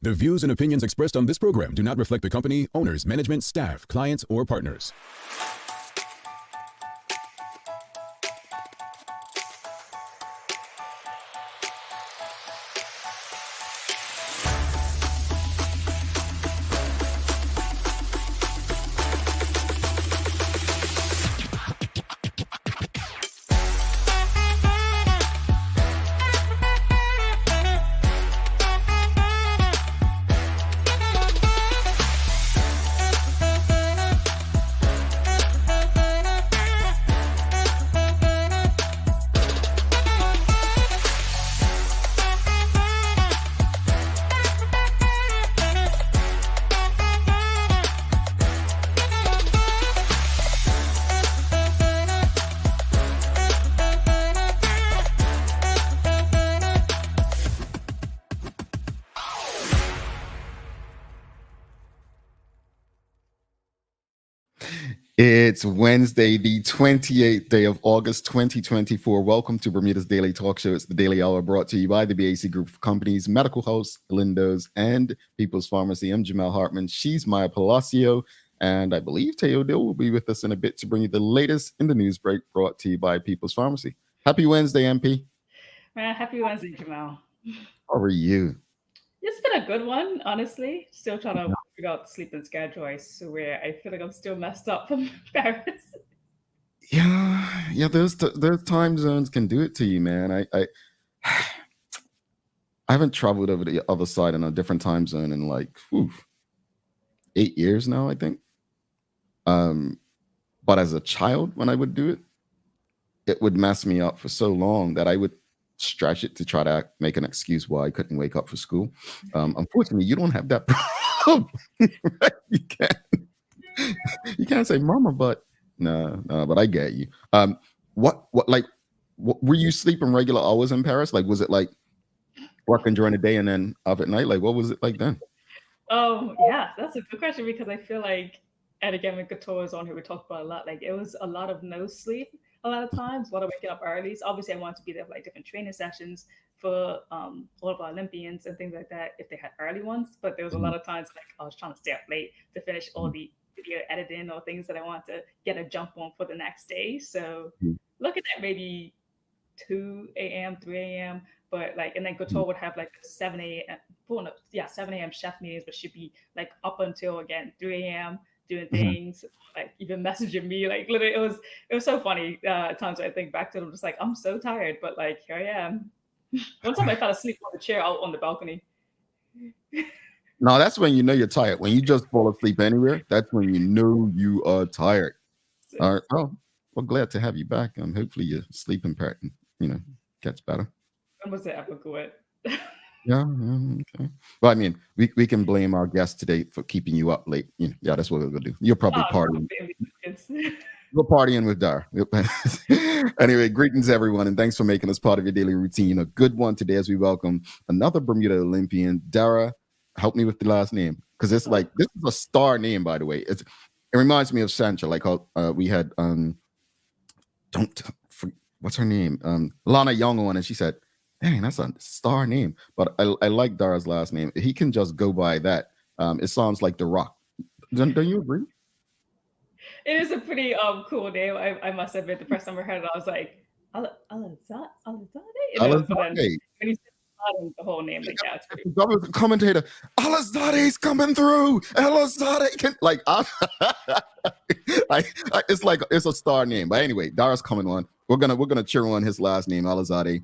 The views and opinions expressed on this program do not reflect the company, owners, management, staff, clients, or partners. It's Wednesday, the 28th day of August, 2024. Welcome to Bermuda's Daily Talk Show. It's the Daily Hour brought to you by the BAC Group of Companies, Medical House, Lindo's, and People's Pharmacy. I'm Jamal Hartman. She's Maya Palacio. And I believe Teo Dill will be with us in a bit to bring you the latest in the news break brought to you by People's Pharmacy. Happy Wednesday, MP. Happy Wednesday, Jamal. How are you? It's been a good one, honestly. Still trying to figure out the sleeping schedule. I swear, I feel like I'm still messed up from Paris. Yeah. Those time zones can do it to you, man. I haven't traveled over the other side in a different time zone in like 8 years now, I think. But as a child, when I would do it, it would mess me up for so long that I would stretch it to try to make an excuse why I couldn't wake up for school. Unfortunately, you don't have that problem. Right? You can't say mama, but no, but I get you. What were you sleeping regular hours in Paris? Like, was it like working during the day and then up at night? Like, what was it like then? Yeah, that's a good question because I feel like, and again, when Couture is on here, we talk about a lot. Like, it was a lot of no sleep. A lot of times, a lot of waking up early. So obviously, I wanted to be there for like different training sessions for all of our Olympians and things like that if they had early ones. But there was a lot of times like I was trying to stay up late to finish all the video editing or things that I wanted to get a jump on for the next day. So looking at maybe 2 a.m., 3 a.m. But like, and then Couture would have like 7 a.m. 7 a.m. chef meetings, but she'd be like up until again 3 a.m. doing things, like even messaging me, like literally, it was so funny. Times I think back to it, I'm just like, I'm so tired, but like here I am. One time I fell asleep on the chair out on the balcony. No, that's when you know you're tired. When you just fall asleep anywhere, that's when you know you are tired. All right. Oh, well, glad to have you back. Hopefully your sleeping pattern, gets better. When was it ever good? Yeah, okay. Well, I mean, we can blame our guest today for keeping you up late. Yeah, that's what we're gonna do. You're probably partying. We're partying with Dara. Anyway, greetings everyone, and thanks for making us part of your daily routine. A good one today as we welcome another Bermuda Olympian, Dara. Help me with the last name because it's like this is a star name, by the way. It reminds me of Sancha, like how we had what's her name? Lana Young on, and she said, dang, that's a star name. But I like Dara's last name. He can just go by that. It sounds like The Rock. Don't you agree? It is a pretty cool name. I must admit, the first time I heard it, I was like, Alizadeh? When he said the whole name, like, yeah, it's pretty cool. The commentator, Alizadeh's coming through. Alizadeh can it's like it's a star name. But anyway, Dara's coming on. We're gonna cheer on his last name, Alizadeh.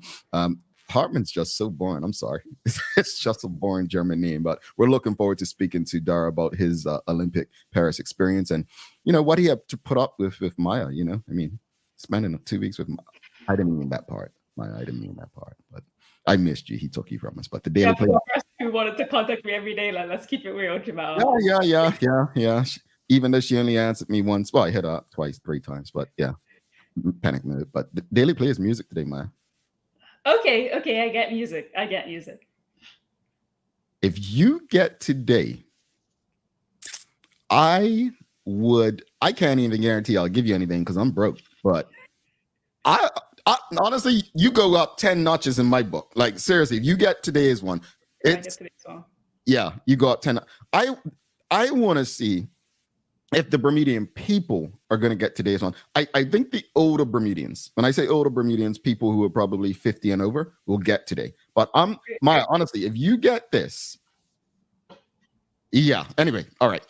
Hartman's just so boring. I'm sorry. It's just a boring German name, but we're looking forward to speaking to Dara about his Olympic Paris experience and, what he had to put up with Maya, I mean, spending 2 weeks with Maya. I didn't mean that part, Maya. I didn't mean that part, but I missed you. He took you from us, but the Daily Play. Who wanted to contact me every day, like, let's keep it real, Jamal. Yeah. Even though she only answered me once, well, I hit her up twice, 3 times, but yeah, panic mode. But the Daily Play is music today, Maya. Okay, I get music. If you get today, I can't even guarantee I'll give you anything because I'm broke, but I honestly, you go up 10 notches in my book. Like seriously, if you get today's one, Yeah, you go up 10. I want to see if the Bermudian people are going to get today's one. I think the older Bermudians, when I say older Bermudians, people who are probably 50 and over, will get today. But Maya, honestly, if you get this, yeah. Anyway, all right,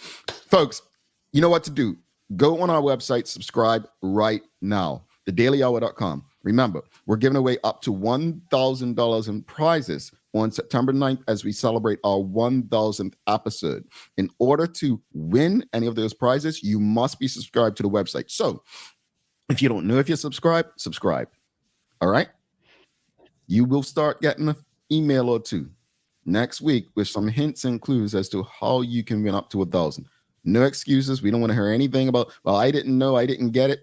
folks, you know what to do. Go on our website, subscribe right now, thedailyhour.com. Remember, we're giving away up to $1,000 in prizes on September 9th as we celebrate our 1,000th episode. In order to win any of those prizes, you must be subscribed to the website. So if you don't know if you're subscribed, subscribe. All right? You will start getting an email or two next week with some hints and clues as to how you can win up to 1,000. No excuses. We don't want to hear anything about, well, I didn't know, I didn't get it.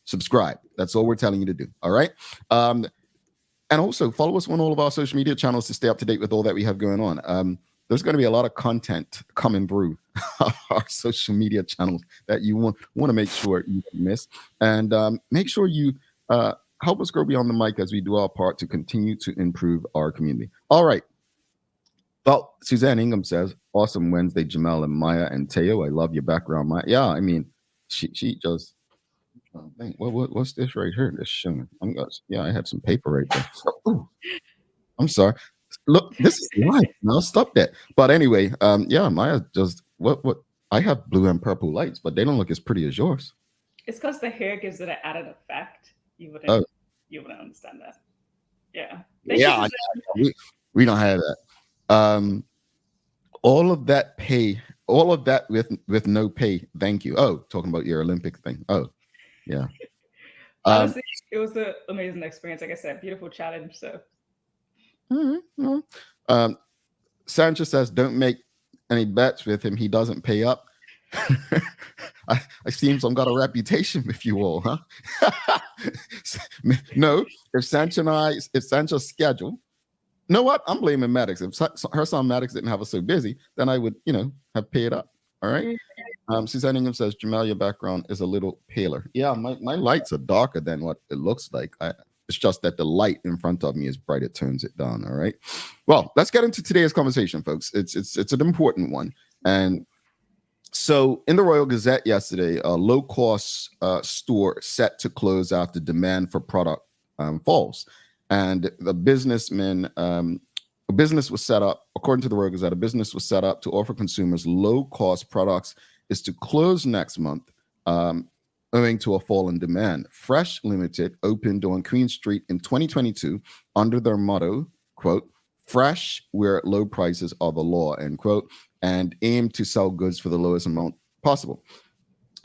Subscribe. That's all we're telling you to do. All right? And also follow us on all of our social media channels to stay up to date with all that we have going on. There's going to be a lot of content coming through our social media channels that you want to make sure you don't miss. And make sure you help us grow beyond the mic as we do our part to continue to improve our community. All right. Well, Suzanne Ingham says, awesome Wednesday, Jamel and Maya and Teo. I love your background, Maya. Yeah, I mean, she just... what's this right here? This showing. I had some paper right there. Ooh, I'm sorry. Look, this is live. Now stop that. But anyway, Maya just what I have blue and purple lights, but they don't look as pretty as yours. It's because the hair gives it an added effect. You wouldn't understand that. Yeah. We don't have that. All of that with no pay. Thank you. Oh, talking about your Olympic thing. Oh. Yeah. Honestly, it was an amazing experience. Like I said, beautiful challenge. So, Sanchez says, "Don't make any bets with him. He doesn't pay up." I seems I've got a reputation with you all, huh? No, if Sancho's schedule, you know what? I'm blaming Maddox. If her son Maddox didn't have us so busy, then I would, have paid up. All right. Suzanne Ingham says, Jamel, your background is a little paler. Yeah, my lights are darker than what it looks like. It's just that the light in front of me is bright. It turns it down. All right. Well, let's get into today's conversation, folks. It's an important one. And so in the Royal Gazette yesterday, a low-cost store set to close after demand for product falls. And the businessman... a business was set up, according to the Royal Gazette, a business was set up to offer consumers low-cost products is to close next month owing to a fall in demand. Fresh Limited opened on Queen Street in 2022 under their motto, quote, fresh where low prices are the law, end quote, and aimed to sell goods for the lowest amount possible.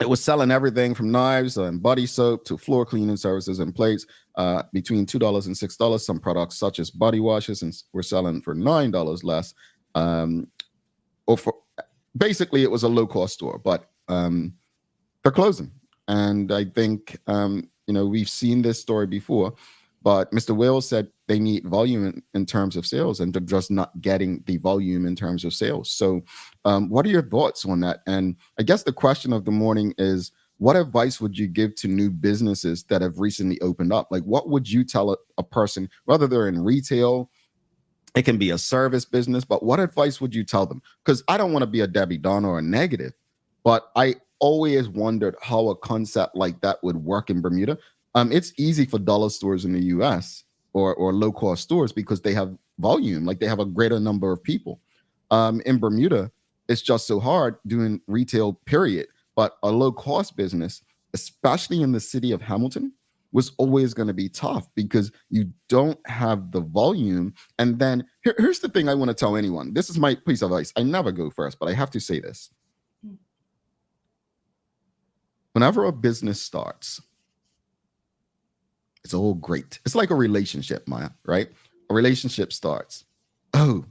It was selling everything from knives and body soap to floor cleaning services and plates between $2 and $6. Some products, such as body washes, were selling for $9 less. Basically, it was a low-cost store, but they're closing. And I think we've seen this story before, but Mr. Wales said they need volume in terms of sales, and they're just not getting the volume in terms of sales. So what are your thoughts on that? And I guess the question of the morning is, what advice would you give to new businesses that have recently opened up? Like, what would you tell a person, whether they're in retail, it can be a service business, but what advice would you tell them? Because I don't want to be a Debbie Downer or a negative, but I always wondered how a concept like that would work in Bermuda. It's easy for dollar stores in the US or low-cost stores because they have volume, like they have a greater number of people. In Bermuda, it's just so hard doing retail, period. But a low-cost business, especially in the city of Hamilton, was always going to be tough because you don't have the volume. And then here's the thing I want to tell anyone. This is my piece of advice. I never go first, but I have to say this. Whenever a business starts, it's all great. It's like a relationship, Maya, right? A relationship starts. Oh,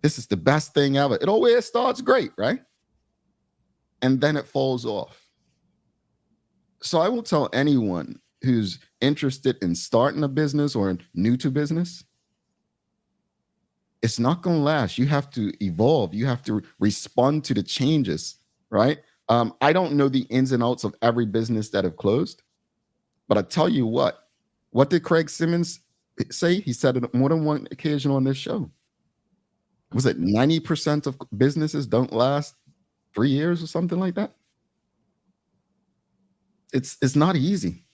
this is the best thing ever. It always starts great, right? And then it falls off. So I will tell anyone who's interested in starting a business or new to business, it's not going to last. You have to evolve. You have to respond to the changes, right? I don't know the ins and outs of every business that have closed, but I tell you what did Craig Simmons say? He said it more than one occasion on this show. Was it 90% of businesses don't last 3 years or something like that? It's not easy.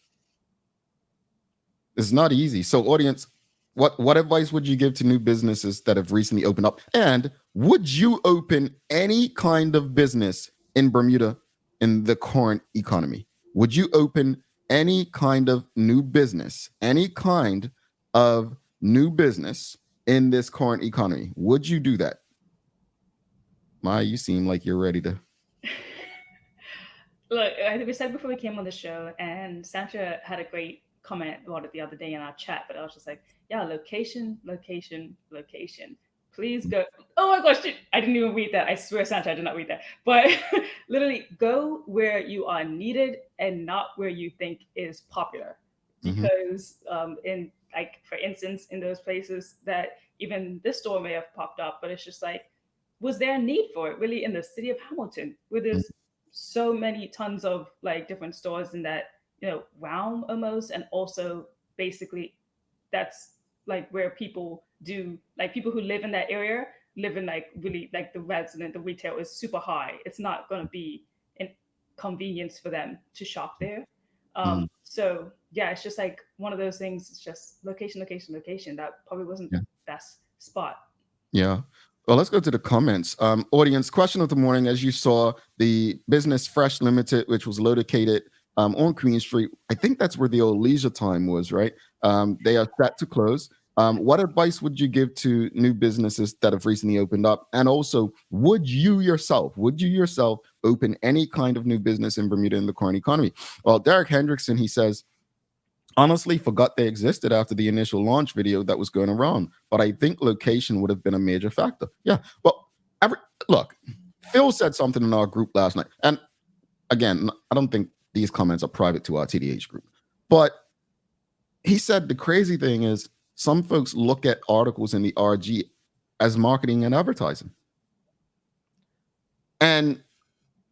It's not easy. So audience, what advice would you give to new businesses that have recently opened up? And would you open any kind of business in Bermuda in the current economy? Would you open any kind of new business, any kind of new business in this current economy? Would you do that? Maya, you seem like you're ready to. Look, I think we said before we came on the show, and Sandra had a great comment about it the other day in our chat, but I was just like, yeah, location, location, location. Please go. Oh my gosh, I didn't even read that. I swear, Sandra, I did not read that. But literally, go where you are needed and not where you think is popular. Because in, like, for instance, in those places that even this store may have popped up, but it's just like, was there a need for it really in the city of Hamilton, where there's so many tons of like different stores in that, you know, realm almost, and also basically that's like where people do, like, people who live in that area live in like really like the retail is super high. It's not going to be an convenience for them to shop there. So yeah, it's just like one of those things. It's just location, location, location. That probably wasn't the best spot. Yeah. Well, let's go to the comments. Audience, question of the morning. As you saw, the business Fresh Limited, which was located on Queen Street. I think that's where the old Leisure Time was, right? They are set to close. What advice would you give to new businesses that have recently opened up? And also, would you yourself open any kind of new business in Bermuda in the current economy? Well, Derek Hendrickson, he says, honestly forgot they existed after the initial launch video that was going around, but I think location would have been a major factor. Yeah, well, look, Phil said something in our group last night, and again, I don't think these comments are private to our TDH group, but he said the crazy thing is some folks look at articles in the RG as marketing and advertising. And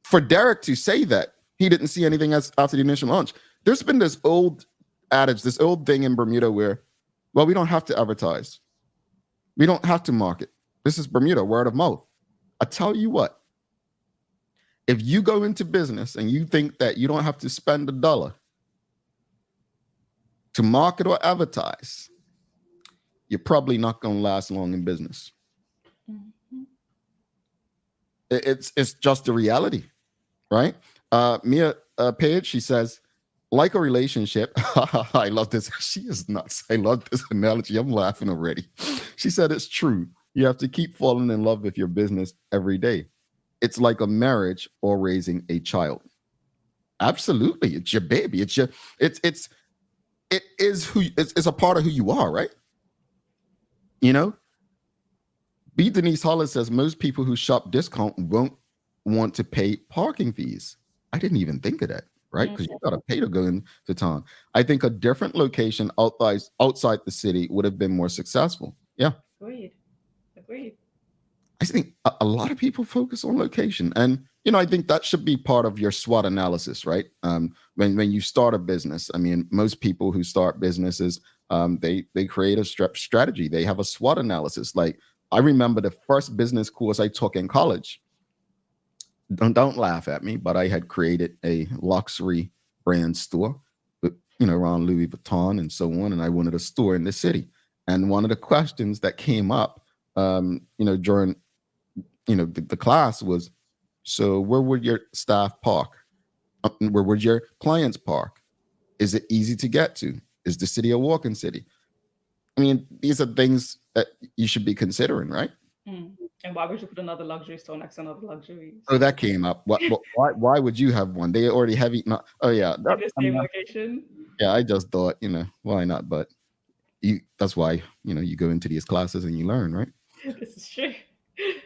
for Derek to say that he didn't see anything as after the initial launch, there's been this old adage, this old thing in Bermuda where, well, we don't have to advertise. We don't have to market. This is Bermuda, word of mouth. I tell you what, if you go into business and you think that you don't have to spend $1 to market or advertise, you're probably not going to last long in business. It's just the reality, right? Mia Page, she says, like a relationship. I love this. She is nuts. I love this analogy. I'm laughing already. She said it's true. You have to keep falling in love with your business every day. It's like a marriage or raising a child. Absolutely. It's your baby. It's a part of who you are, right? You know? B. Denise Hollis says most people who shop discount won't want to pay parking fees. I didn't even think of that, right? Because you got to pay to go into town. I think a different location outside the city would have been more successful. Yeah. Agreed. I think a lot of people focus on location. And, you know, I think that should be part of your SWOT analysis, right? When you start a business, I mean, most people who start businesses, they create a strategy. They have a SWOT analysis. Like, I remember the first business course I took in college. Don't laugh at me, but I had created a luxury brand store, you know, around Louis Vuitton and so on. And I wanted a store in the city. And one of the questions that came up, you know, during, you know, the class was, so where would your staff park? Where would your clients park? Is it easy to get to? Is the city a walking city? I mean, these are things that you should be considering, right? And why would you put another luxury store next to another luxury? Oh, that came up. Why would you have one? They already have eaten. Oh yeah, in the same location. Yeah, I just thought, you know, why not? But that's why, you know, you go into these classes and you learn, right? This is true.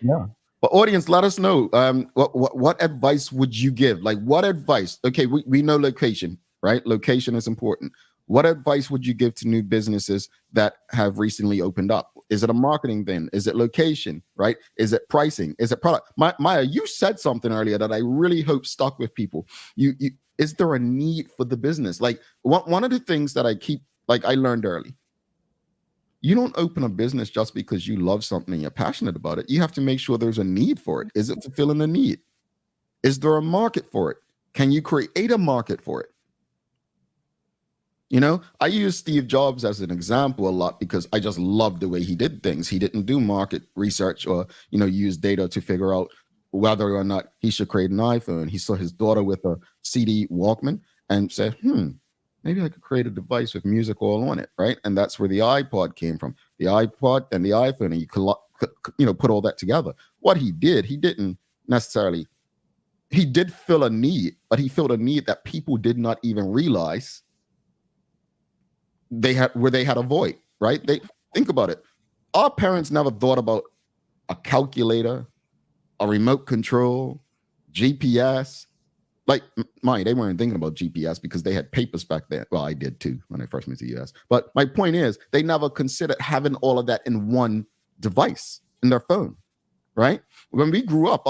Yeah. But audience, let us know. What advice would you give? Like, what advice? Okay, we know location, right? Location is important. What advice would you give to new businesses that have recently opened up? Is it a marketing thing? Is it location, right? Is it pricing? Is it product? Maya, you said something earlier that I really hope stuck with people. Is there a need for the business? Like, one of the things that I learned early, you don't open a business just because you love something and you're passionate about it. You have to make sure there's a need for it. Is it fulfilling a need? Is there a market for it? Can you create a market for it? You know, I use Steve Jobs as an example a lot because I just love the way he did things. He didn't do market research or, you know, use data to figure out whether or not he should create an iPhone. He saw his daughter with a CD Walkman and said, maybe I could create a device with music all on it, right? And that's where the iPod came from. The iPod and the iPhone, and you could, you know, put all that together. What he did, he didn't necessarily, he did fill a need, but he filled a need that people did not even realize they had a void, right? They think about it. Our parents never thought about a calculator, a remote control, GPS. Like mine, they weren't thinking about GPS because they had papers back then. Well, I did too when I first moved to the US. But my point is, they never considered having all of that in one device in their phone, right? When we grew up,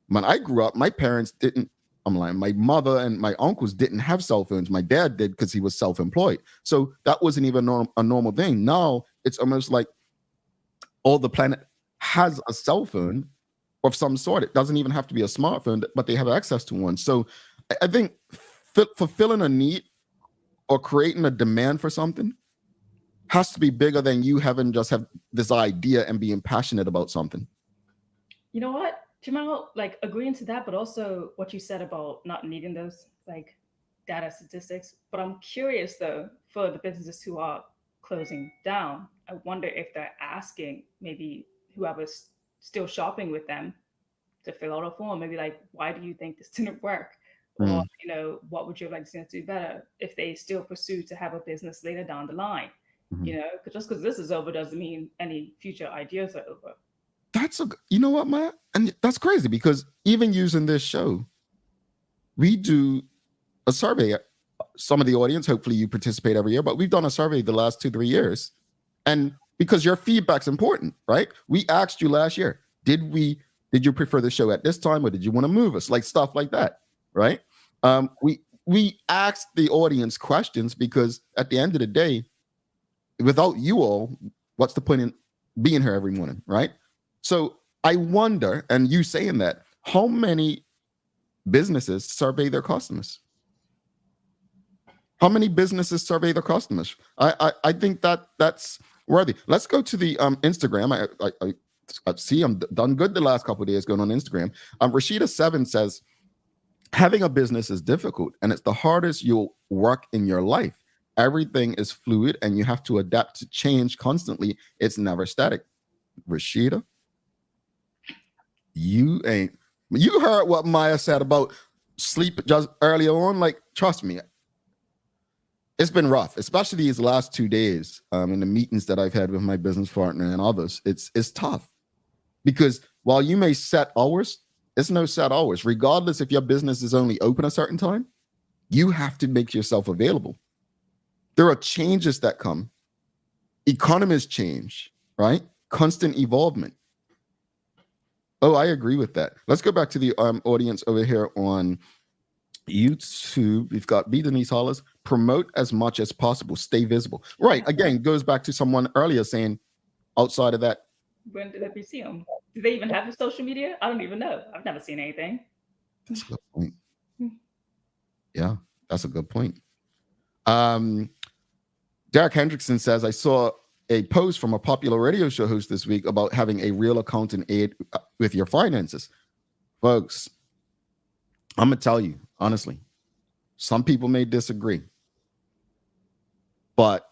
when I grew up, my parents didn't. I'm lying. My mother and my uncles didn't have cell phones. My dad did because he was self-employed. So that wasn't even a normal thing. Now it's almost like all the planet has a cell phone of some sort. It doesn't even have to be a smartphone, but they have access to one. So I think fulfilling a need or creating a demand for something has to be bigger than you having just have this idea and being passionate about something. You know what, Jamal, like agreeing to that, but also what you said about not needing those like data statistics. But I'm curious though, for the businesses who are closing down, I wonder if they're asking maybe whoever's still shopping with them to fill out a form, maybe like, why do you think this didn't work? Or, you know, what would you like to do better if they still pursue to have a business later down the line? You know, just because this is over doesn't mean any future ideas are over. You know what, Maya? And that's crazy because even using this show, we do a survey. Some of the audience, hopefully you participate every year, but we've done a survey the last 2-3 years. And because your feedback's important, right? We asked you last year, did you prefer the show at this time or did you want to move us? Like stuff like that, right? We asked the audience questions because at the end of the day, without you all, what's the point in being here every morning, right? So I wonder, and you saying that, how many businesses survey their customers? How many businesses survey their customers? I think that's worthy. Let's go to the Instagram. I see I'm done good the last couple of days going on Instagram. Rashida7 says, having a business is difficult and it's the hardest you'll work in your life. Everything is fluid and you have to adapt to change constantly. It's never static. Rashida, you heard what Maya said about sleep just earlier on. Like, trust me, it's been rough, especially these last 2 days in the meetings that I've had with my business partner and others. It's tough because while you may set hours, it's no set hours. Regardless if your business is only open a certain time, you have to make yourself available. There are changes that come. Economies change, right? Constant evolvement. Oh, I agree with that. Let's go back to the audience over here on YouTube. We've got B. Denise Hollis, promote as much as possible, stay visible. Right. Again, goes back to someone earlier saying outside of that. When did we see them? Do they even have a social media? I don't even know. I've never seen anything. That's a good point. Yeah, that's a good point. Derek Hendrickson says, I saw a post from a popular radio show host this week about having a real accountant aid with your finances. Folks, I'm going to tell you, honestly, some people may disagree, but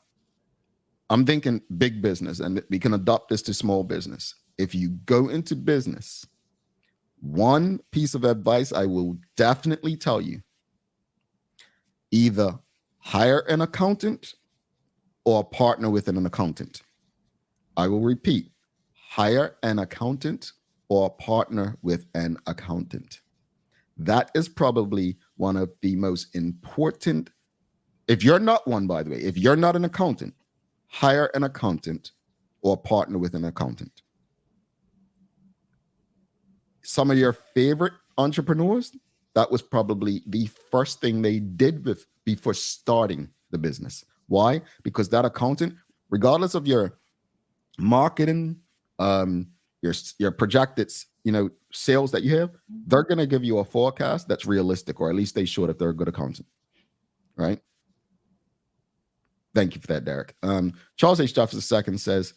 I'm thinking big business, and we can adopt this to small business. If you go into business, one piece of advice I will definitely tell you, either hire an accountant or partner with an accountant. I will repeat, hire an accountant or partner with an accountant. That is probably one of the most important. If you're not one, by the way, if you're not an accountant, hire an accountant or partner with an accountant. Some of your favorite entrepreneurs, that was probably the first thing they did before starting the business. Why? Because that accountant regardless of your marketing, your projected, sales that you have, they're going to give you a forecast that's realistic, or at least they should if they're a good accountant, right? Thank you for that, Derek. Charles H. Jefferson II says,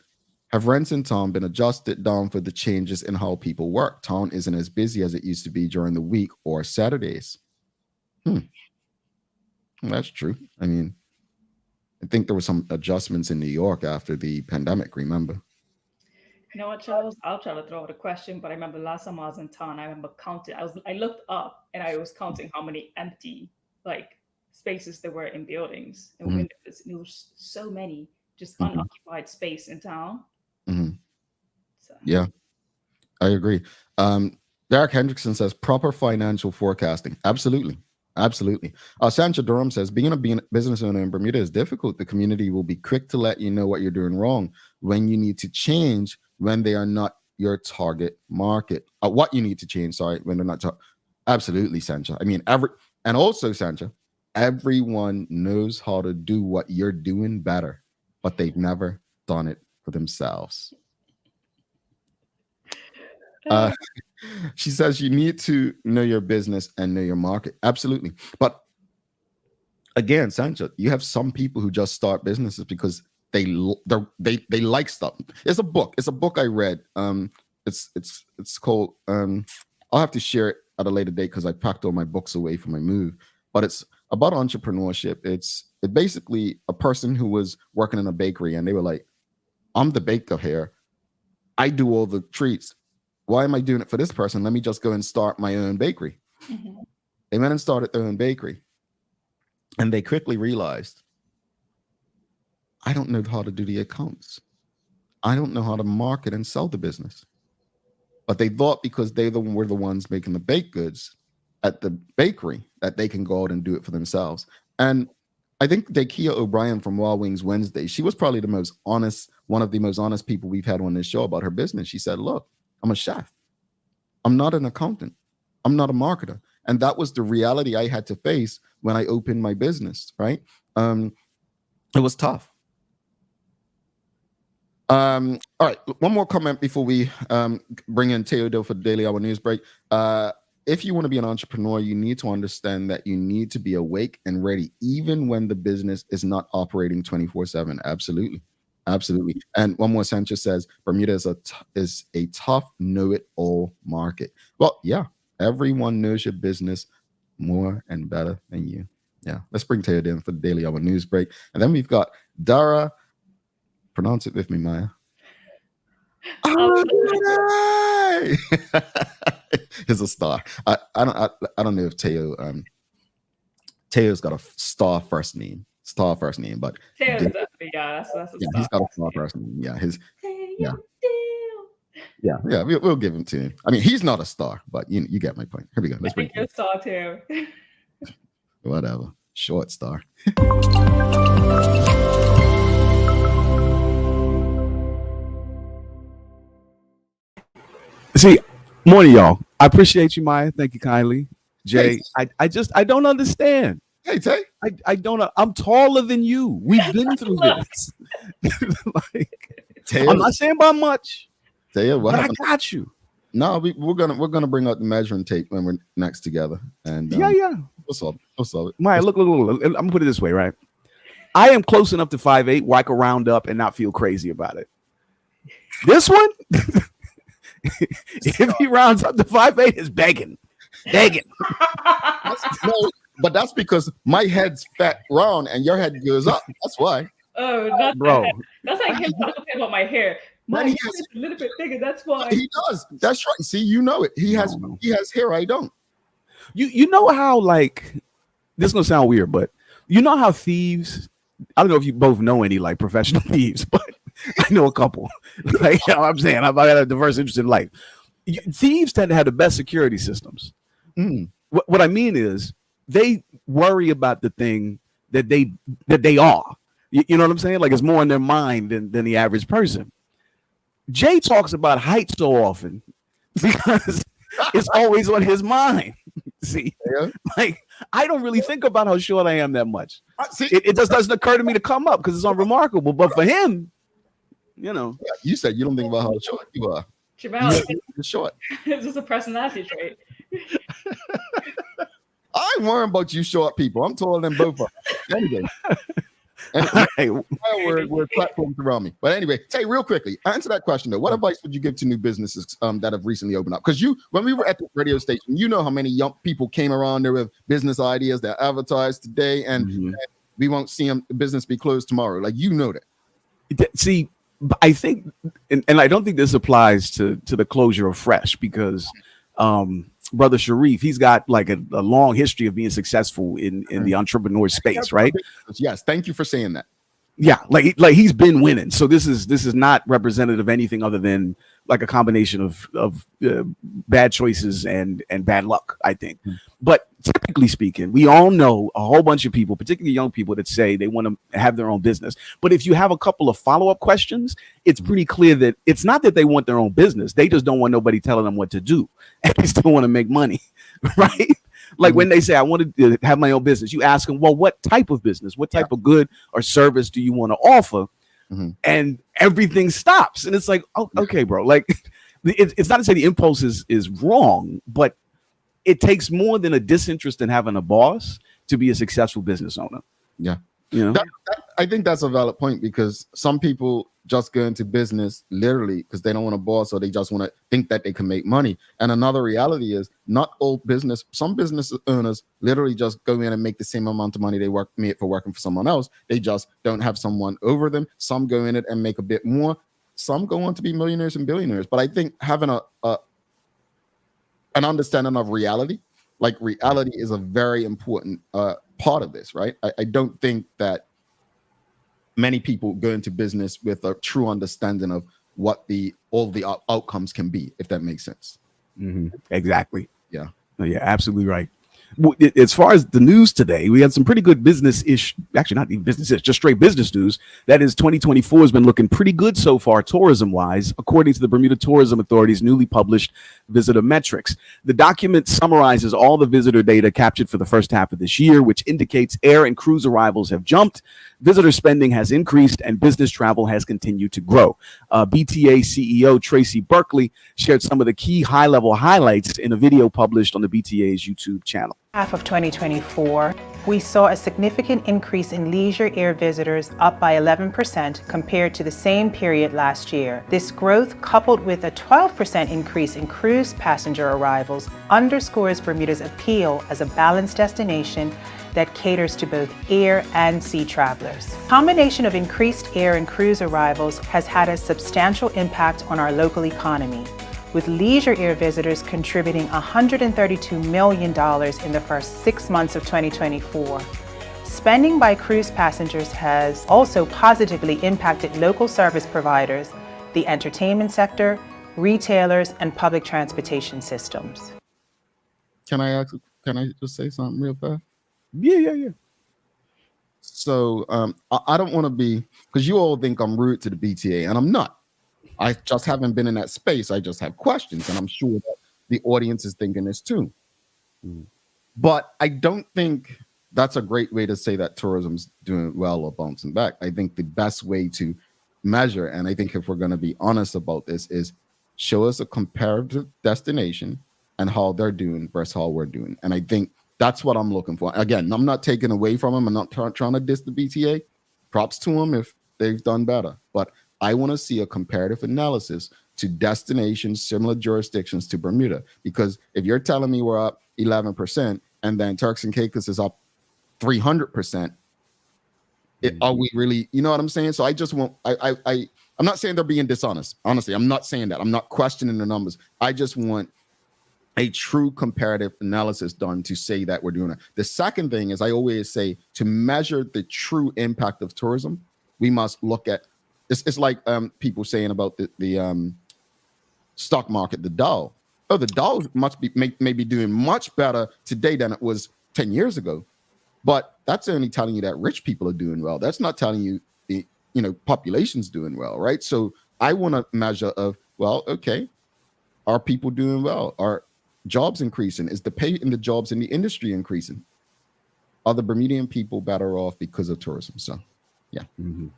have rents in town been adjusted down for the changes in how people work? Town isn't as busy as it used to be during the week or Saturdays. That's true. I mean, I think there were some adjustments in New York after the pandemic, remember? You know what, Charles? I'll try to throw out a question, but I remember last time I was in town, I remember counting. I looked up and I was counting how many empty spaces there were in buildings and windows. And there was so many just unoccupied space in town. So. Yeah, I agree. Derek Hendrickson says proper financial forecasting. Absolutely. Sancho Durham says being a business owner in Bermuda is difficult. The community will be quick to let you know what you're doing wrong, when you need to change, when they are not your target market. What you need to change, when they're not. Absolutely, Sancho. I mean, Sancho, everyone knows how to do what you're doing better, but they've never done it for themselves. She says you need to know your business and know your market. Absolutely. But again, Sancho, you have some people who just start businesses because they like stuff. It's a book I read. It's called I'll have to share it at a later date because I packed all my books away for my move. But it's about entrepreneurship. It's basically a person who was working in a bakery and they were like, I'm the baker here. I do all the treats. Why am I doing it for this person? Let me just go and start my own bakery. They went and started their own bakery. And they quickly realized, I don't know how to do the accounts. I don't know how to market and sell the business. But they thought because they were the ones making the baked goods at the bakery that they can go out and do it for themselves. And I think Dakia O'Brien from Wild Wings Wednesday, she was probably one of the most honest people we've had on this show about her business. She said, look, I'm a chef. I'm not an accountant. I'm not a marketer. And that was the reality I had to face when I opened my business, right? It was tough. All right, one more comment before we bring in Teodil for the Daily Hour News Break. If you want to be an entrepreneur, you need to understand that you need to be awake and ready, even when the business is not operating 24/7. Absolutely. And one more, Sanchez says, Bermuda is a tough know-it-all market. Well, yeah, everyone knows your business more and better than you. Yeah, let's bring Teodil in for the Daily Hour News Break. And then we've got Dara. Pronounce it with me, Maya. He's a star. I don't know if Teo's got a star first name, but Teo's definitely, that's a yeah, he's got a star first name. Yeah, we'll give him to him. I mean, he's not a star, but you get my point. Here we go. Let's bring a star too. Whatever, short star. See, morning, y'all. I appreciate you, Maya. Thank you kindly. Jay, hey. I don't understand. Hey, Tay. I'm taller than you. We've been through this. I'm not saying by much. Tay, but I got you. No, we're gonna bring out the measuring tape when we're next together. And yeah. What's up? Maya, look. I'm gonna put it this way, right? I am close enough to 5'8" where I can round up and not feel crazy about it. This one. If he rounds up to 5'8", it's begging. No, but that's because my head's fat round and your head goes up. That's why. Oh, that's bro. That's like him talking about my hair. My hair is a little bit bigger. That's why he does. That's right. See, you know it. He has hair. I don't. You know how, like, this is gonna sound weird, but you know how thieves. I don't know if you both know any like professional thieves, but I know a couple. Like, you know what I'm saying, I've got a diverse interest in life. Thieves tend to have the best security systems. What I mean is they worry about the thing that they are. You know what I'm saying? Like, it's more in their mind than the average person. Jay talks about height so often because it's always on his mind. See, Yeah. like I don't really think about how short I am that much. See, It just doesn't occur to me to come up because it's unremarkable. But for him, you know, you said you don't think about how short you are. Jamel, You're short. it's just a personality trait. I'm worrying about you short people. I'm taller than both of them. Anyway, we're platforms around me. But anyway, Tay, real quickly, answer that question though. What advice would you give to new businesses that have recently opened up? Because when we were at the radio station, you know how many young people came around there with business ideas that advertised today, and we won't see them business be closed tomorrow. Like you know that. See, I think, and I don't think this applies to the closure of Fresh because Brother Sharif, he's got like a long history of being successful in the entrepreneur space, right? Yes, thank you for saying that. Yeah, like he's been winning. So this is not representative of anything other than like a combination of bad choices and bad luck, I think. But typically speaking, we all know a whole bunch of people, particularly young people, that say they want to have their own business. But if you have a couple of follow-up questions, it's pretty clear that it's not that they want their own business. They just don't want nobody telling them what to do. And they still want to make money, right? Like when they say, I want to have my own business, you ask them, well, what type of business, what type of good or service do you want to offer? And everything stops. And it's like, oh, okay, bro. Like it's not to say the impulse is wrong, but it takes more than a disinterest in having a boss to be a successful business owner. Yeah. You know, I think that's a valid point because some people just go into business literally because they don't want a boss or they just want to think that they can make money. And another reality is not all business. Some business owners literally just go in and make the same amount of money they made for working for someone else. They just don't have someone over them. Some go in it and make a bit more. Some go on to be millionaires and billionaires. But I think having an understanding of reality, like reality is a very important part of this, right? I don't think that many people go into business with a true understanding of what all the outcomes can be, if that makes sense. Exactly. Yeah. No, yeah, absolutely right. As far as the news today, we had some pretty good business-ish, actually not even business-ish, just straight business news. That is 2024 has been looking pretty good so far tourism-wise, according to the Bermuda Tourism Authority's newly published visitor metrics. The document summarizes all the visitor data captured for the first half of this year, which indicates air and cruise arrivals have jumped, visitor spending has increased, and business travel has continued to grow. BTA CEO Tracy Berkeley shared some of the key high-level highlights in a video published on the BTA's YouTube channel. Half of 2024, we saw a significant increase in leisure air visitors, up by 11% compared to the same period last year. This growth, coupled with a 12% increase in cruise passenger arrivals, underscores Bermuda's appeal as a balanced destination that caters to both air and sea travelers. The combination of increased air and cruise arrivals has had a substantial impact on our local economy, with leisure air visitors contributing $132 million in the first 6 months of 2024. Spending by cruise passengers has also positively impacted local service providers, the entertainment sector, retailers, and public transportation systems. Can I just say something real fast? Yeah. So I don't want to be, because you all think I'm rude to the BTA, and I'm not. I just haven't been in that space. I just have questions, and I'm sure that the audience is thinking this too. But I don't think that's a great way to say that tourism's doing well or bouncing back. I think the best way to measure, and I think if we're going to be honest about this, is show us a comparative destination and how they're doing versus how we're doing. And I think that's what I'm looking for. Again, I'm not taking away from them. I'm not trying to diss the BTA. Props to them if they've done better. But I want to see a comparative analysis to destinations, similar jurisdictions to Bermuda. Because if you're telling me we're up 11% and then Turks and Caicos is up 300%, are we really, you know what I'm saying? So I just want, I'm not saying they're being dishonest. Honestly, I'm not saying that. I'm not questioning the numbers. I just want a true comparative analysis done to say that we're doing it. The second thing is I always say to measure the true impact of tourism, we must look at, it's like people saying about the stock market, the Dow. Oh, the Dow must be maybe doing much better today than it was 10 years ago. But that's only telling you that rich people are doing well. That's not telling you the population's doing well, right? So I want to measure of, well, okay, are people doing well? jobs increasing? Is the pay in the jobs in the industry increasing? Are the Bermudian people better off because of tourism? So, yeah. Mm-hmm.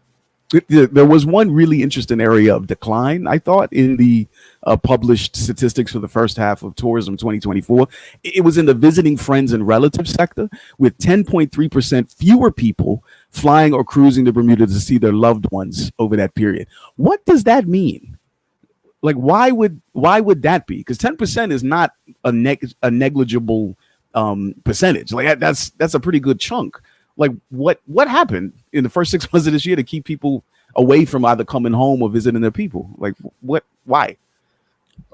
There was one really interesting area of decline, I thought, in the published statistics for the first half of tourism 2024. It was in the visiting friends and relatives sector, with 10.3% fewer people flying or cruising to Bermuda to see their loved ones over that period. What does that mean? Like, why would that be? Because 10% is not a negligible percentage. Like, that's a pretty good chunk. Like, what happened in the first 6 months of this year to keep people away from either coming home or visiting their people? Like, why?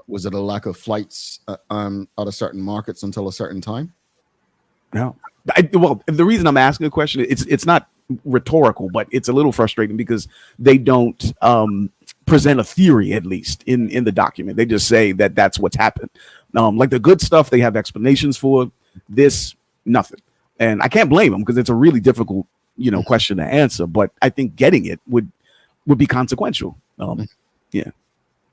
Was it a lack of flights out of certain markets until a certain time? No. Well, the reason I'm asking the question, it's not rhetorical, but it's a little frustrating because they don't present a theory, at least in the document. They just say that that's what's happened. Like the good stuff, they have explanations for. This, nothing. And I can't blame them because it's a really difficult, question to answer. But I think getting it would be consequential. Yeah.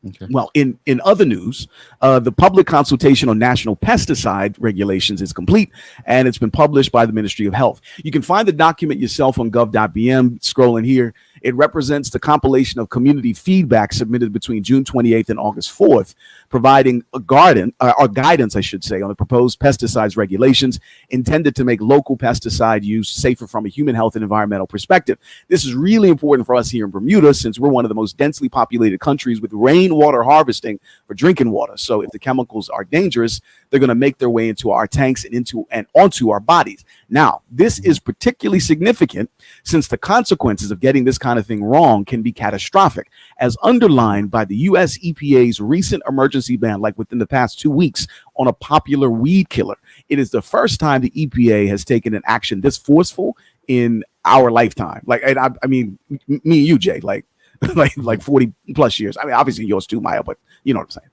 Okay. Well, in other news, the public consultation on national pesticide regulations is complete, and it's been published by the Ministry of Health. You can find the document yourself on gov.bm. Scrolling here, it represents the compilation of community feedback submitted between June 28th and August 4th, providing guidance, I should say, on the proposed pesticides regulations intended to make local pesticide use safer from a human health and environmental perspective. This is really important for us here in Bermuda, since we're one of the most densely populated countries with rainwater harvesting for drinking water. So if the chemicals are dangerous, they're going to make their way into our tanks and onto our bodies. Now, this is particularly significant since the consequences of getting this kind of thing wrong can be catastrophic, as underlined by the U.S. EPA's recent emergency ban, like within the past 2 weeks, on a popular weed killer. It is the first time the EPA has taken an action this forceful in our lifetime. Like, I mean, me and you, Jay, like 40 plus years. I mean, obviously yours too, Maya, but you know what I'm saying.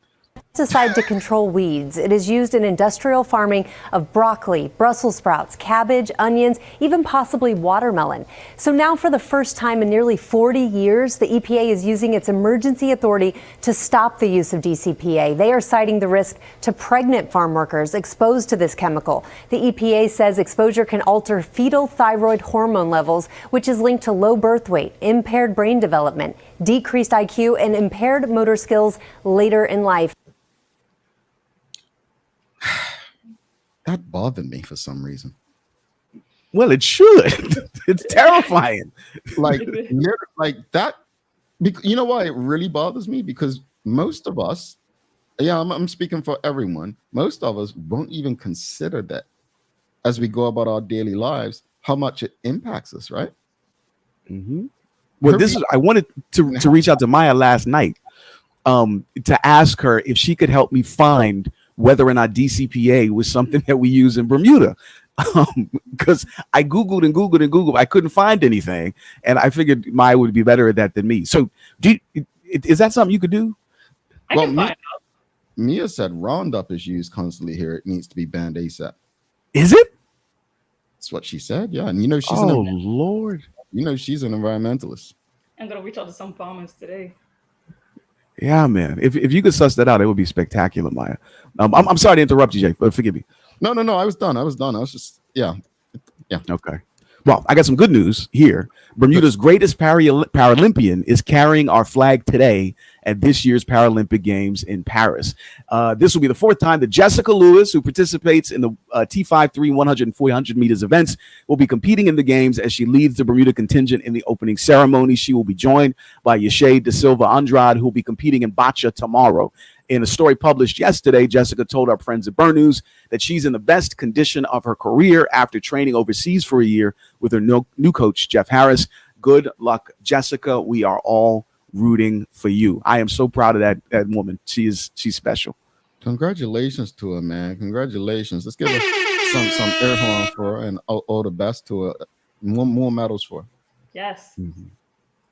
Pesticide to control weeds. It is used in industrial farming of broccoli, Brussels sprouts, cabbage, onions, even possibly watermelon. So now, for the first time in nearly 40 years, the EPA is using its emergency authority to stop the use of DCPA. They are citing the risk to pregnant farm workers exposed to this chemical. The EPA says exposure can alter fetal thyroid hormone levels, which is linked to low birth weight, impaired brain development, decreased IQ, and impaired motor skills later in life. That bothered me for some reason. Well, it should. It's terrifying. Like that. You know why it really bothers me? Because most of us, I'm speaking for everyone, most of us won't even consider that as we go about our daily lives, how much it impacts us, right? Mm-hmm. Well, I wanted to reach out to Maya last night to ask her if she could help me find whether or not DCPA was something that we use in Bermuda. Because I Googled and Googled and Googled. I couldn't find anything. And I figured Maya would be better at that than me. So is that something you could do? Mia said Roundup is used constantly here. It needs to be banned ASAP. Is it? That's what she said. Yeah. And she's Lord. She's an environmentalist. I'm going to reach out to some farmers today. Yeah, man. If you could suss that out, it would be spectacular, Maya. I'm sorry to interrupt you, Jay, but forgive me. No. I was done. I was just, yeah. Okay. Well, I got some good news here. Bermuda's greatest Paralympian is carrying our flag today at this year's Paralympic Games in Paris. This will be the fourth time that Jessica Lewis, who participates in the T53 100 and 400 meters events, will be competing in the games as she leads the Bermuda contingent in the opening ceremony. She will be joined by Yashay Da Silva Andrade, who will be competing in bocce tomorrow. In a story published yesterday, Jessica told our friends at Burn News that she's in the best condition of her career after training overseas for a year with her new coach, Jeff Harris. Good luck, Jessica. We are all rooting for you. I am so proud of that woman. She's special. Congratulations to her, man. Congratulations. Let's give her some air horn for her and all the best to her. More medals for her. Yes. Mm-hmm.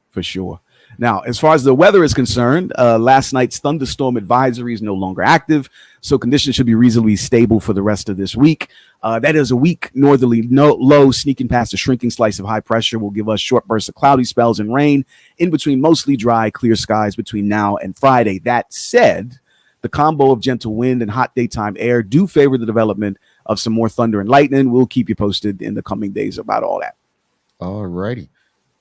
For sure. Now, as far as the weather is concerned, last night's thunderstorm advisory is no longer active, so conditions should be reasonably stable for the rest of this week. That is a weak northerly low sneaking past a shrinking slice of high pressure will give us short bursts of cloudy spells and rain in between mostly dry, clear skies between now and Friday. That said, The combo of gentle wind and hot daytime air do favor the development of some more thunder and lightning. We'll keep you posted in the coming days about all that. All righty.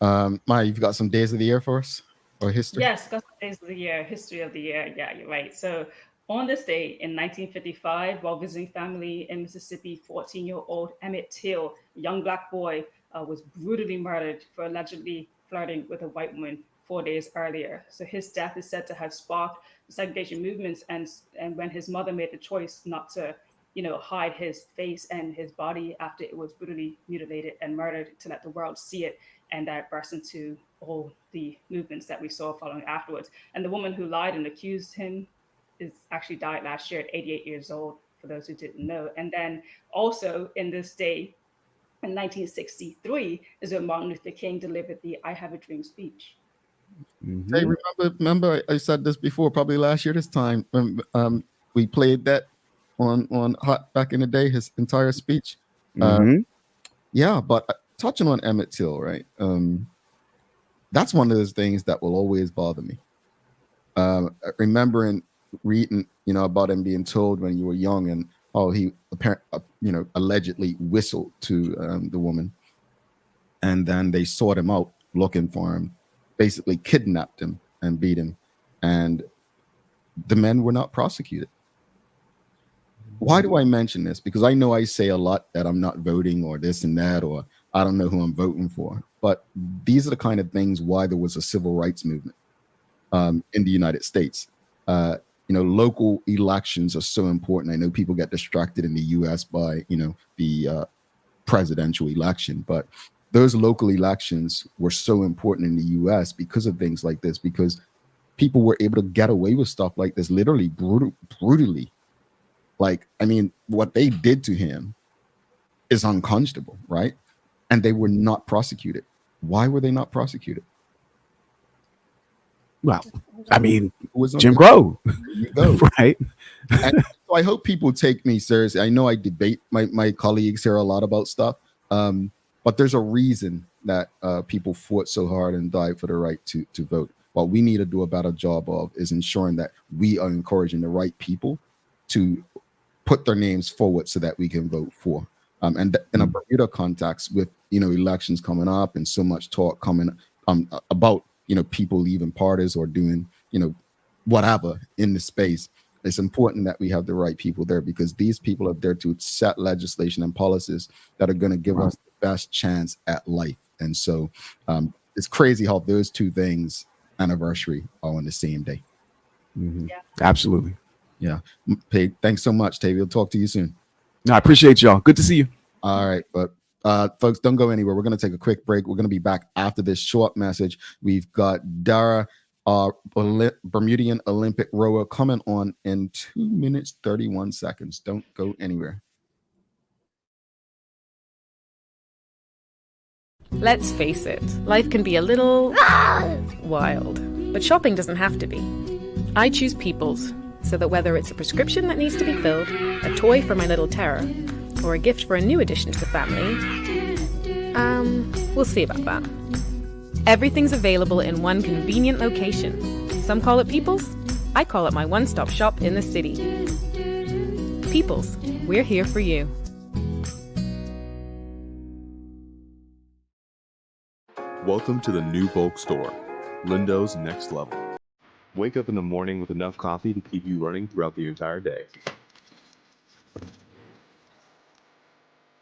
Maya, you've got some days of the year for us or history? Yes, got some days of the year, history of the year. Yeah, you're right. So on this day in 1955, while visiting family in Mississippi, 14-year-old Emmett Till, a young black boy, was brutally murdered for allegedly flirting with a white woman 4 days earlier. So his death is said to have sparked the segregation movements, and when his mother made the choice not to, hide his face and his body after it was brutally mutilated and murdered, to let the world see it, and that burst into all the movements that we saw following afterwards. And the woman who lied and accused him is actually died last year at 88 years old, for those who didn't know. And then also in this day, in 1963, is when Martin Luther King delivered the "I Have a Dream" speech. Mm-hmm. Hey, remember I said this before, probably last year this time, we played that on Hot back in the day, his entire speech. Yeah, but touching on Emmett Till, right? That's one of those things that will always bother me. Remembering reading, about him being told when you were young, and he allegedly whistled to the woman, and then they sought him out looking for him, basically kidnapped him and beat him, and the men were not prosecuted. Why do I mention this? Because I know I say a lot that I'm not voting or this and that, or I don't know who I'm voting for. But these are the kind of things why there was a civil rights movement in the United States. Local elections are so important. I know people get distracted in the US by, the presidential election, but those local elections were so important in the US because of things like this, because people were able to get away with stuff like this, literally brutally. What they did to him is unconscionable, right? And they were not prosecuted. Why were they not prosecuted? Well, Jim Crow, right? And so I hope people take me seriously. I know I debate my colleagues here a lot about stuff, but there's a reason that people fought so hard and died for the right to vote. What we need to do a better job of is ensuring that we are encouraging the right people to put their names forward so that we can vote for. And in a Bermuda context, with elections coming up and so much talk coming about people leaving parties or doing whatever in the space, it's important that we have the right people there, because these people are there to set legislation and policies that are going to give us the best chance at life. And so it's crazy how those two things anniversary are on the same day. Mm-hmm. Yeah. Absolutely. Yeah. Hey, thanks so much, Tavy. We'll talk to you soon. No, I appreciate y'all. Good to see you. All right. But folks, don't go anywhere. We're going to take a quick break. We're going to be back after this short message. We've got Dara, Bermudian Olympic rower, coming on in 2 minutes, 31 seconds. Don't go anywhere. Let's face it, life can be a little wild, but shopping doesn't have to be. I choose People's, so that whether it's a prescription that needs to be filled, a toy for my little terror, or a gift for a new addition to the family, we'll see about that. Everything's available in one convenient location. Some call it People's, I call it my one-stop shop in the city. People's, we're here for you. Welcome to the new bulk store, Lindo's Next Level. Wake up in the morning with enough coffee to keep you running throughout the entire day.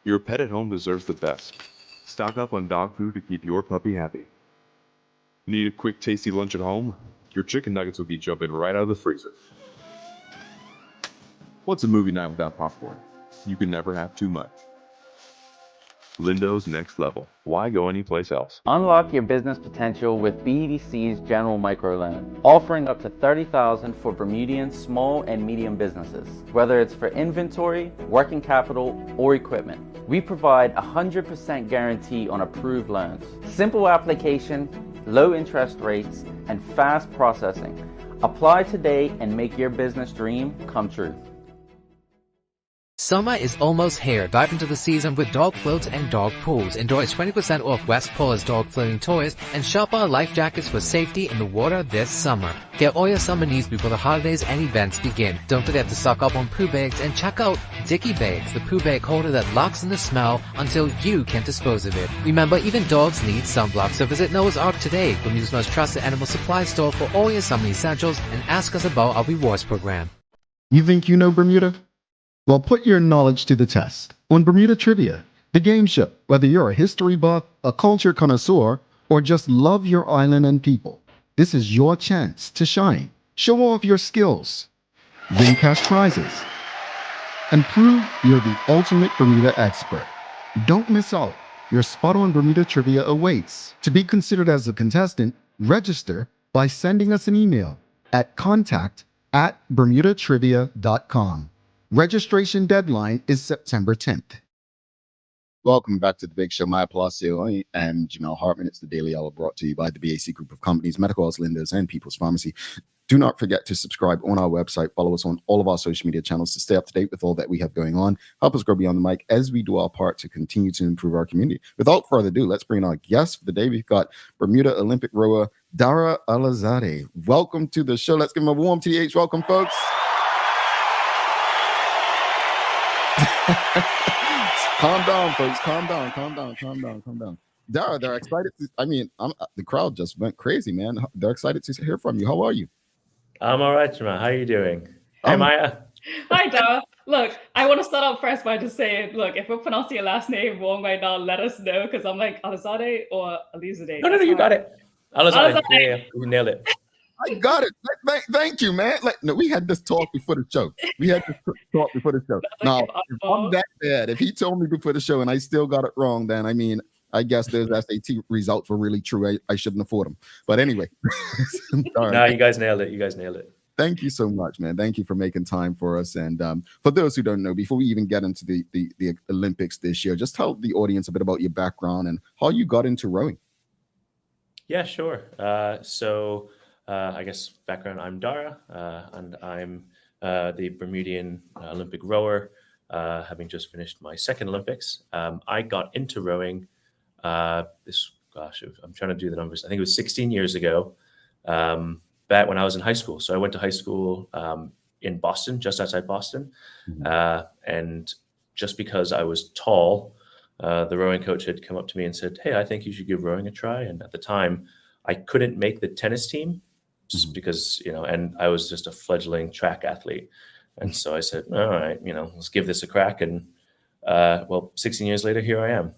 Your pet at home deserves the best. Stock up on dog food to keep your puppy happy. Need a quick, tasty lunch at home? Your chicken nuggets will be jumping right out of the freezer. What's a movie night without popcorn? You can never have too much. Lindo's Next Level. Why go anyplace else? Unlock your business potential with BDC's General Microloan, offering up to $30,000 for Bermudian small and medium businesses. Whether it's for inventory, working capital, or equipment, we provide 100% guarantee on approved loans. Simple application, low interest rates, and fast processing. Apply today and make your business dream come true. Summer is almost here. Dive into the season with dog floats and dog pools. Enjoy 20% off West Paul's dog floating toys and shop our life jackets for safety in the water this summer. Get all your summer needs before the holidays and events begin. Don't forget to stock up on poo bags and check out Dicky Bags, the poo bag holder that locks in the smell until you can dispose of it. Remember, even dogs need sunblock, so visit Noah's Ark today, Bermuda's most trusted animal supply store, for all your summer essentials, and ask us about our rewards program. You think you know Bermuda? Well, put your knowledge to the test on Bermuda Trivia, the game show. Whether you're a history buff, a culture connoisseur, or just love your island and people, this is your chance to shine. Show off your skills, win cash prizes, and prove you're the ultimate Bermuda expert. Don't miss out. Your spot on Bermuda Trivia awaits. To be considered as a contestant, register by sending us an email at contact@bermudatrivia.com. Registration deadline is September 10th. Welcome back to The Big Show. My Palacio. I am Jamel Hartman. It's the Daily Hour brought to you by the BAC Group of Companies, Medical House Lindos, and People's Pharmacy. Do not forget to subscribe on our website. Follow us on all of our social media channels to stay up to date with all that we have going on. Help us grow beyond the mic as we do our part to continue to improve our community. Without further ado, let's bring in our guest for the day. We've got Bermuda Olympic rower Dara Alizadeh. Welcome to the show. Let's give him a warm TH welcome, folks. Calm down, folks. Calm down. Dara, they're excited. The crowd just went crazy, man. They're excited to hear from you. How are you? I'm all right, Jamal. How are you doing? Hey, Maya. Hi, Dara. Look, I want to start off first by just saying, look, if we're pronouncing your last name wrong right now, let us know, because I'm like Alizadeh or Alizadeh. No, you got it. Alizadeh. Yeah, you nailed it. I got it. Thank you, man. We had this talk before the show. Now, if I'm that bad, if he told me before the show and I still got it wrong, then I guess those SAT results were really true. I shouldn't afford them. But anyway. No, you guys nailed it. Thank you so much, man. Thank you for making time for us. And for those who don't know, before we even get into the Olympics this year, just tell the audience a bit about your background and how you got into rowing. Yeah, sure. I guess background, I'm Dara, and I'm the Bermudian Olympic rower, having just finished my second Olympics. I got into rowing I'm trying to do the numbers. I think it was 16 years ago, back when I was in high school. So I went to high school in Boston, just outside Boston. And just because I was tall, the rowing coach had come up to me and said, "Hey, I think you should give rowing a try." And at the time, I couldn't make the tennis team just because, and I was just a fledgling track athlete. And so I said, all right, let's give this a crack. And 16 years later, here I am.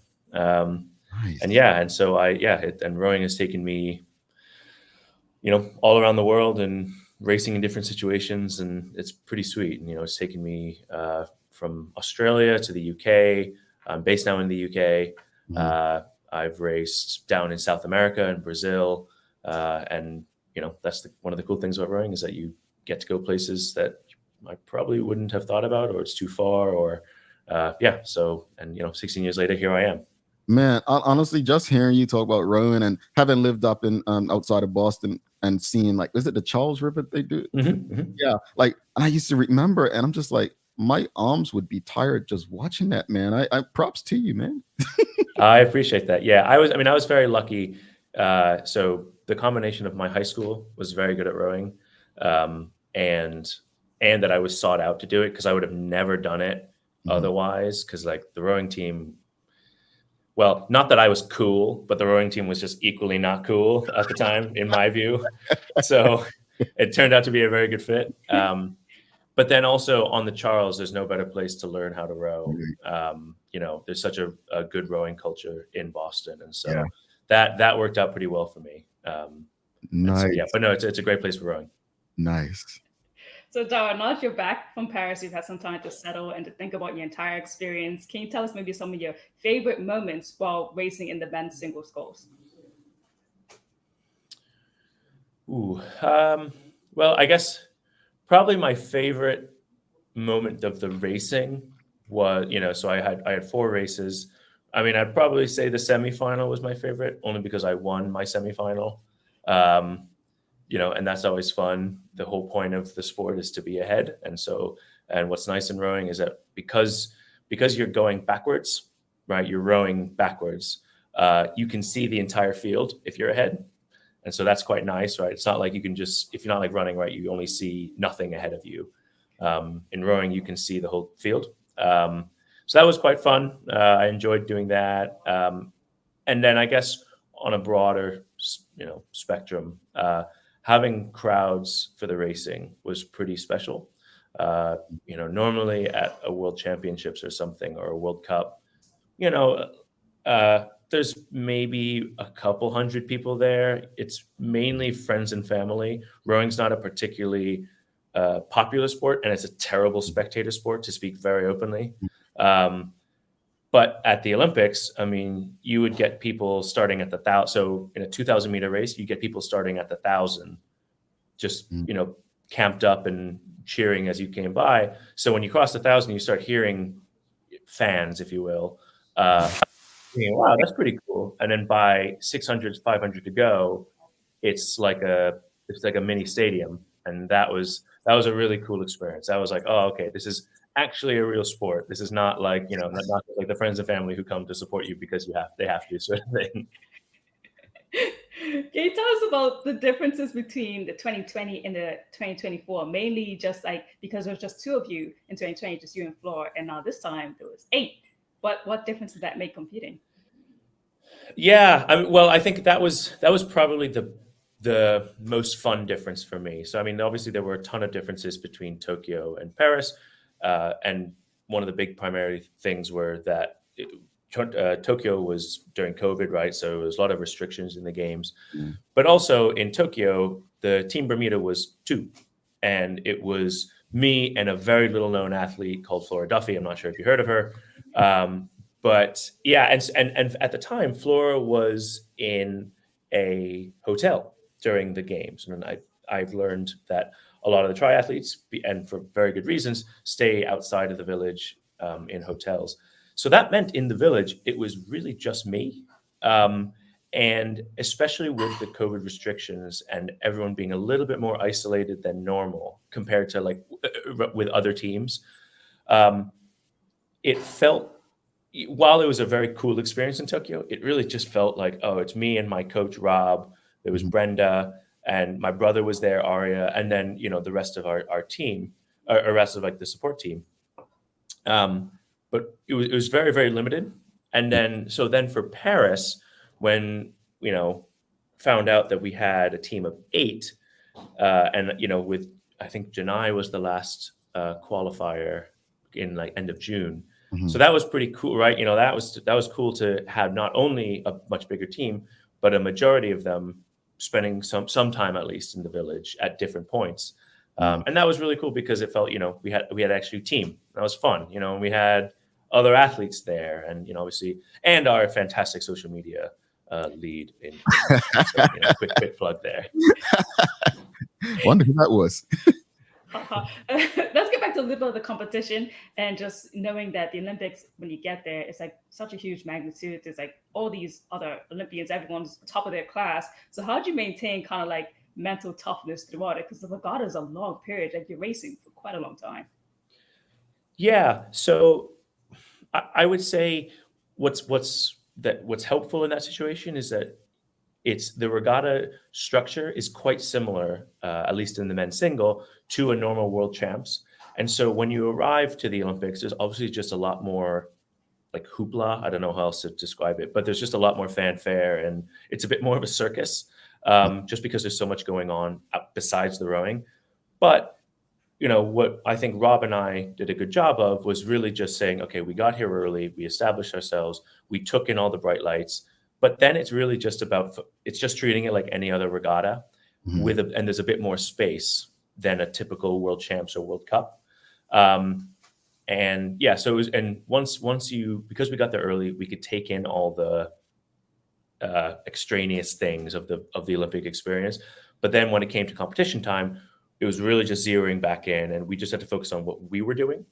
Nice. And rowing has taken me, all around the world and racing in different situations. And it's pretty sweet. And, it's taken me from Australia to the UK. I'm based now in the UK. I've raced down in South America and Brazil. And that's one of the cool things about rowing is that you get to go places that I probably wouldn't have thought about, or it's too far, or 16 years later, here I am. Man, honestly, just hearing you talk about rowing and having lived up in outside of Boston and seeing, is it the Charles River they do? Yeah, and I used to remember, and I'm just like, my arms would be tired just watching that, man. I props to you, man. I appreciate that. Yeah, I was very lucky. So the combination of my high school was very good at rowing, and that I was sought out to do it, because I would have never done it otherwise. Because the rowing team, well, not that I was cool, but the rowing team was just equally not cool at the time, in my view. So it turned out to be a very good fit. But then also on the Charles, there's no better place to learn how to row. There's such a good rowing culture in Boston, and so that worked out pretty well for me. Nice. It's a great place for rowing. Nice. So Dara, now that you're back from Paris, you've had some time to settle and to think about your entire experience. Can you tell us maybe some of your favorite moments while racing in the men's single sculls? Well, I guess probably my favorite moment of the racing was, so I had 4 races. I'd probably say the semifinal was my favorite, only because I won my semifinal. And that's always fun. The whole point of the sport is to be ahead. And so And what's nice in rowing is that because you're going backwards, right? You're rowing backwards. You can see the entire field if you're ahead. And so that's quite nice, right? It's not like you can just, if you're not like running, right, you only see nothing ahead of you. In rowing, you can see the whole field. So that was quite fun. I enjoyed doing that. And then I guess on a broader, spectrum, having crowds for the racing was pretty special. Normally at a World Championships or something, or a World Cup, there's maybe a couple hundred people there. It's mainly friends and family. Rowing's not a particularly popular sport, and it's a terrible spectator sport, to speak very openly. But at the Olympics, I mean, you would get people starting at the 1,000. So in a 2,000 meter race, you get people starting at the 1,000, just, camped up and cheering as you came by. So when you cross the 1,000, you start hearing fans, if you will, thinking, wow, that's pretty cool. And then by 600, 500 to go, it's like a mini stadium. And that was a really cool experience. I was like, oh, okay, this is actually a real sport. This is not like, not like the friends and family who come to support you because they have to, sort of thing. Can you tell us about the differences between the 2020 and the 2024? Mainly just like because there was just two of you in 2020, just you and Flora, and now this time there was 8. What difference did that make competing? Yeah, I think that was probably the most fun difference for me. So I mean, obviously there were a ton of differences between Tokyo and Paris, and one of the big primary things were that Tokyo was during COVID, right? So there was a lot of restrictions in the games, but also in Tokyo, the Team Bermuda was 2, and it was me and a very little known athlete called Flora Duffy. I'm not sure if you heard of her. But yeah, and at the time, Flora was in a hotel during the games. And I've learned that a lot of the triathletes, and for very good reasons, stay outside of the village in hotels. So that meant in the village, it was really just me. And especially with the COVID restrictions and everyone being a little bit more isolated than normal compared to like with other teams, it felt, while it was a very cool experience in Tokyo, it really just felt like, oh, it's me and my coach, Rob. There was Brenda, and my brother was there, Aria, and then, the rest of our team, or rest of like the support team. But it was very, very limited. And then for Paris, when, found out that we had a team of 8, and, with, I think Janai was the last qualifier in like end of June. So that was pretty cool, right? That was cool to have not only a much bigger team, but a majority of them spending some time at least in the village at different points. And that was really cool because it felt, we had actually a team. That was fun, and we had other athletes there, and obviously, and our fantastic social media lead. So, quick plug there. Wonder who that was. Let's get back to a little bit of the competition and just knowing that the Olympics, when you get there, it's like such a huge magnitude. There's like all these other Olympians, everyone's top of their class. So how do you maintain kind of like mental toughness throughout it? Because the regatta is a long period, like you're racing for quite a long time. Yeah, so I would say what's helpful in that situation is that it's the regatta structure is quite similar, at least in the men's single, to a normal world champs. And so when you arrive to the Olympics, there's obviously just a lot more like hoopla. I don't know how else to describe it, but there's just a lot more fanfare, and it's a bit more of a circus, just because there's so much going on besides the rowing. But what I think Rob and I did a good job of was really just saying, okay, we got here early, we established ourselves, we took in all the bright lights, but then it's really just it's just treating it like any other regatta and there's a bit more space than a typical World Champs or World Cup. And yeah, so it was, and because we got there early, we could take in all the extraneous things of the Olympic experience. But then when it came to competition time, it was really just zeroing back in, and we just had to focus on what we were doing.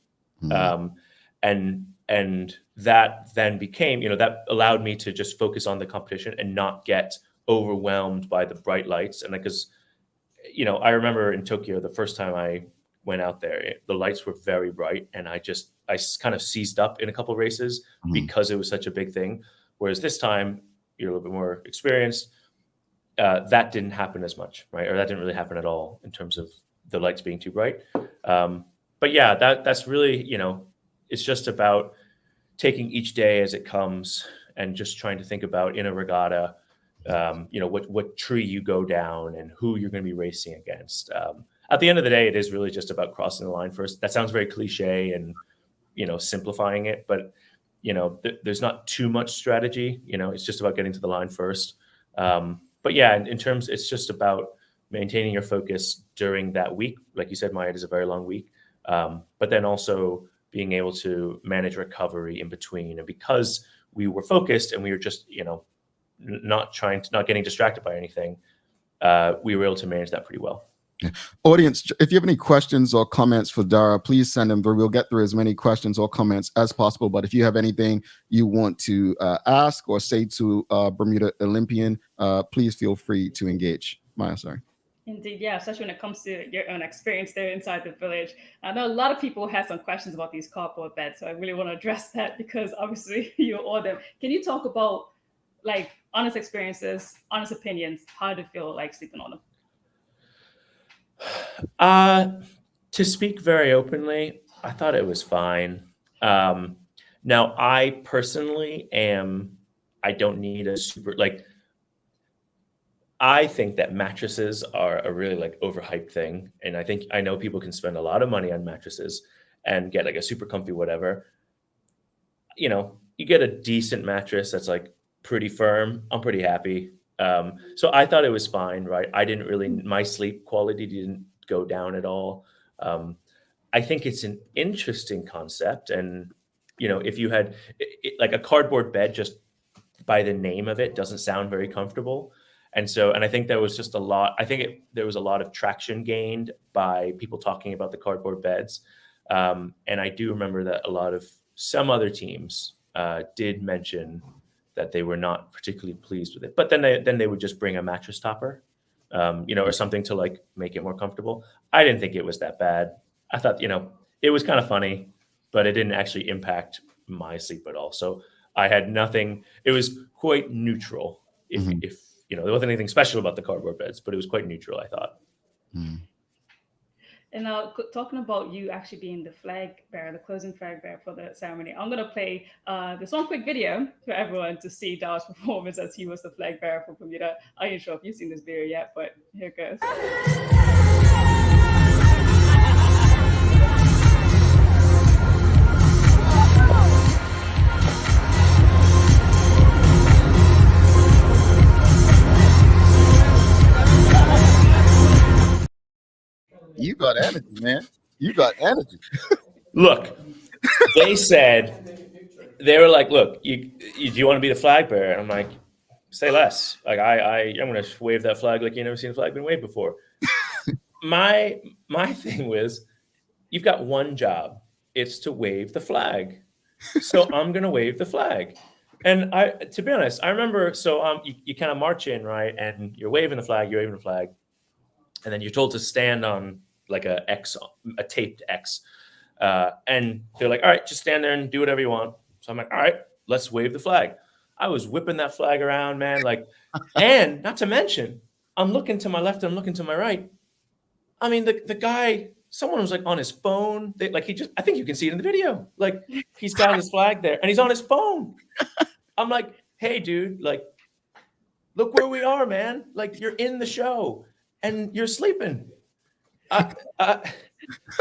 And that then became, that allowed me to just focus on the competition and not get overwhelmed by the bright lights. And because, I remember in Tokyo, the first time I went out there, the lights were very bright, and I kind of seized up in a couple of races because it was such a big thing. Whereas this time, you're a little bit more experienced. That didn't happen as much, right? Or that didn't really happen at all in terms of the lights being too bright. But yeah, that's really, it's just about taking each day as it comes and just trying to think about in a regatta, what tree you go down and who you're going to be racing against. At the end of the day, it is really just about crossing the line first. That sounds very cliche and, simplifying it, but, there's not too much strategy. It's just about getting to the line first. But yeah, in terms, it's just about maintaining your focus during that week. Like you said, Maya, it is a very long week. But then also being able to manage recovery in between. And because we were focused and we were just, not getting distracted by anything, we were able to manage that pretty well. Yeah. Audience, if you have any questions or comments for Dara, please send them through. We'll get through as many questions or comments as possible. But if you have anything you want to ask or say to Bermuda Olympian, please feel free to engage. Maya, sorry. Indeed, yeah, especially when it comes to your own experience there inside the village. I know a lot of people have some questions about these cardboard beds, so I really want to address that because obviously you all them. Can you talk about like honest experiences, honest opinions? How did it feel like sleeping on them? To speak very openly, I thought it was fine. Now, I personally I don't need a super, I think that mattresses are a really overhyped thing. And I know people can spend a lot of money on mattresses and get a super comfy whatever. You get a decent mattress that's pretty firm. I'm pretty happy. So I thought it was fine, right? My sleep quality didn't go down at all. I think it's an interesting concept. And, if you had a cardboard bed, just by the name of it, doesn't sound very comfortable. And I think there was just there was a lot of traction gained by people talking about the cardboard beds. And I do remember that some other teams did mention that they were not particularly pleased with it, but then they would just bring a mattress topper, or something to make it more comfortable. I didn't think it was that bad. I thought, it was kind of funny, but it didn't actually impact my sleep at all. So I had nothing. It was quite neutral. If there wasn't anything special about the cardboard beds, but it was quite neutral, I thought. Mm. And now, talking about you actually being the flag bearer, the closing flag bearer for the ceremony, I'm going to play this one quick video for everyone to see Dara's performance as he was the flag bearer for Bermuda. I'm not sure if you've seen this video yet, but here it goes. You got energy, man. You got energy. Look, they were like, look, do you want to be the flag bearer? And I'm like, say less. I'm going to wave that flag like you've never seen a flag been waved before. My thing was, you've got one job. It's to wave the flag. So I'm going to wave the flag. And to be honest, I remember, you kind of march in, right? And you're waving the flag, and then you're told to stand on a taped X. And they're like, all right, just stand there and do whatever you want. So I'm like, all right, let's wave the flag. I was whipping that flag around, man. And not to mention, I'm looking to my left, I'm looking to my right. I mean, the guy, someone was on his phone. I think you can see it in the video. He's got his flag there and he's on his phone. I'm like, hey, dude, look where we are, man. You're in the show and you're sleeping.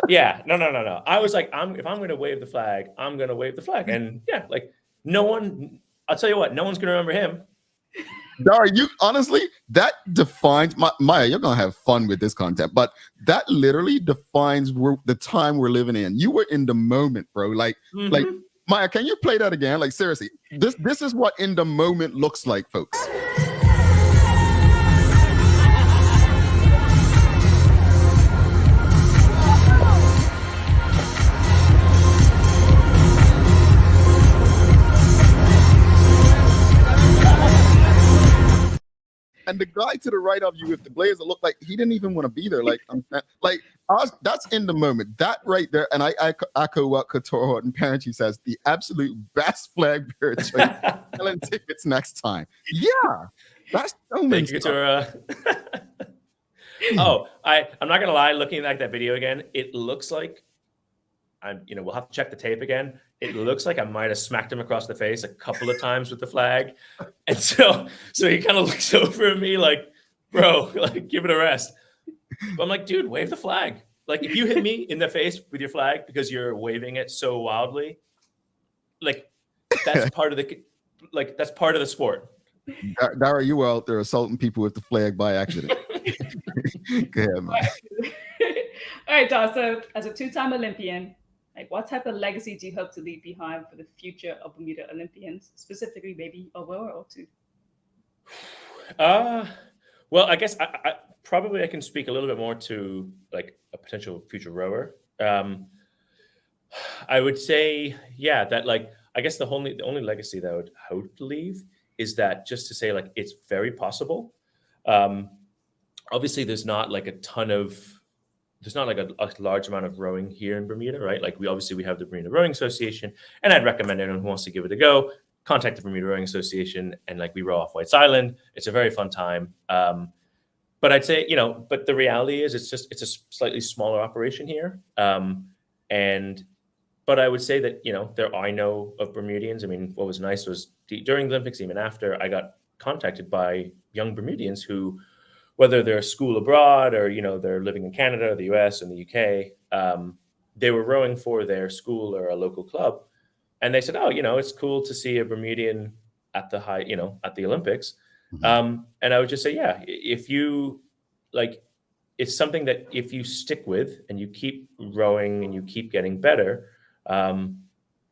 Yeah, no. I was like, if I'm going to wave the flag, I'm going to wave the flag. And yeah, no one, I'll tell you what, no one's going to remember him. Dara, honestly, that defines Maya, you're going to have fun with this content, but that literally defines the time we're living in. You were in the moment, bro. Maya, can you play that again? Seriously, this is what in the moment looks like, folks. And and the guy to the right of you with the blazer looked like he didn't even want to be there. That's in the moment. That right there, and I echo what Couture and Parenti says, the absolute best flag bearer choice. Selling tickets next time. Yeah, that's so Thank you, Couture. Oh, I'm not gonna lie. Looking at that video again, it looks like we'll have to check the tape again. It looks like I might have smacked him across the face a couple of times with the flag, and so he kind of looks over at me like, "Bro, like, give it a rest." But I'm like, "Dude, wave the flag." Like, if you hit me in the face with your flag because you're waving it so wildly, like that's part of the sport. Dara, you were out there assaulting people with the flag by accident. Go ahead, man. All right, Dara. So, as a two-time Olympian, like, what type of legacy do you hope to leave behind for the future of Bermuda Olympians, specifically maybe a rower or two? Well, I guess I probably can speak a little bit more to like a potential future rower. I would say, yeah, that like I guess the only legacy that I would hope to leave is that just to say like it's very possible. Obviously, there's not like a large amount of rowing here in Bermuda, right? Like we have the Bermuda Rowing Association, and I'd recommend anyone who wants to give it a go, contact the Bermuda Rowing Association, and like we row off White's Island. It's a very fun time. But I'd say, but the reality is it's a slightly smaller operation here. But I would say that, I know of Bermudians. I mean, what was nice was during the Olympics, even after, I got contacted by young Bermudians who, whether they're school abroad or, they're living in Canada, the US, and the UK, they were rowing for their school or a local club. And they said, oh, it's cool to see a Bermudian at the at the Olympics. Mm-hmm. And I would just say, yeah, if you it's something that if you stick with and you keep rowing and you keep getting better,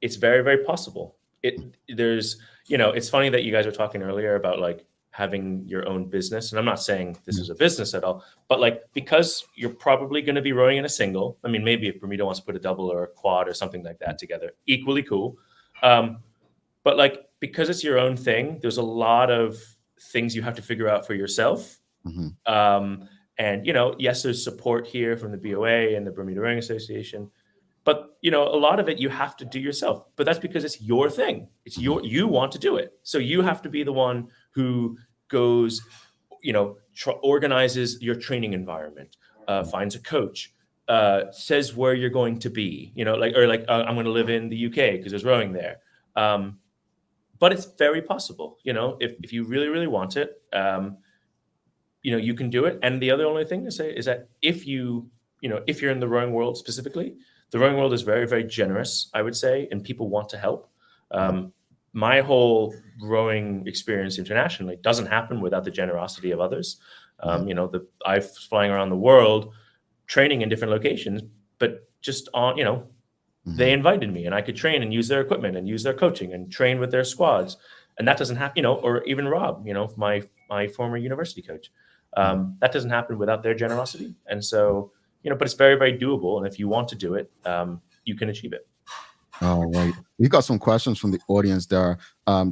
it's very, very possible. It's funny that you guys were talking earlier about like having your own business. And I'm not saying this is a business at all, but like, because you're probably going to be rowing in a single. I mean, maybe if Bermuda wants to put a double or a quad or something like that together, equally cool. But like, because it's your own thing, there's a lot of things you have to figure out for yourself. Mm-hmm. And, yes, there's support here from the BOA and the Bermuda Rowing Association, but, a lot of it you have to do yourself, but that's because it's your thing. It's you want to do it. So you have to be the one who goes, organizes your training environment, finds a coach, says where you're going to be, I'm going to live in the UK because there's rowing there. But it's very possible, if you really, really want it, you can do it. And the only thing to say is that if you're in the rowing world specifically, the rowing world is very, very generous, I would say, and people want to help. My whole rowing experience internationally doesn't happen without the generosity of others. I'm flying around the world, training in different locations, but just on, they invited me and I could train and use their equipment and use their coaching and train with their squads. And that doesn't happen, or even Rob, my former university coach. That doesn't happen without their generosity. And so, but it's very, very doable. And if you want to do it, you can achieve it. All right. We got some questions from the audience there.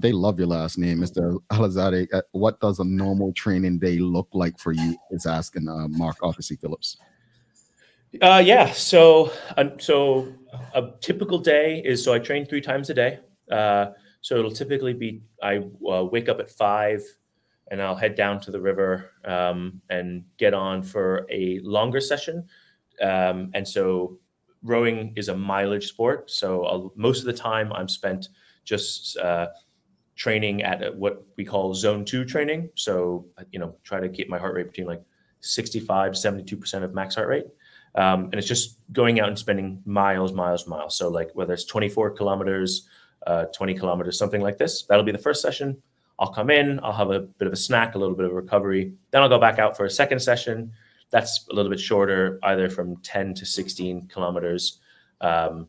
They love your last name, Mr. Alizadeh. What does a normal training day look like for you? Is asking Mark Officer Phillips. Yeah. So a typical day is, so I train 3 times a day. So it'll typically be, I wake up at 5 and I'll head down to the river and get on for a longer session. And so rowing is a mileage sport. So most of the time I'm spent just training at what we call zone 2 training. So, try to keep my heart rate between like 65 to 72% of max heart rate. And it's just going out and spending miles. So like whether it's 24 kilometers, 20 kilometers, something like this, that'll be the first session. I'll come in, I'll have a bit of a snack, a little bit of recovery. Then I'll go back out for a second session. That's a little bit shorter, either from 10 to 16 kilometers. And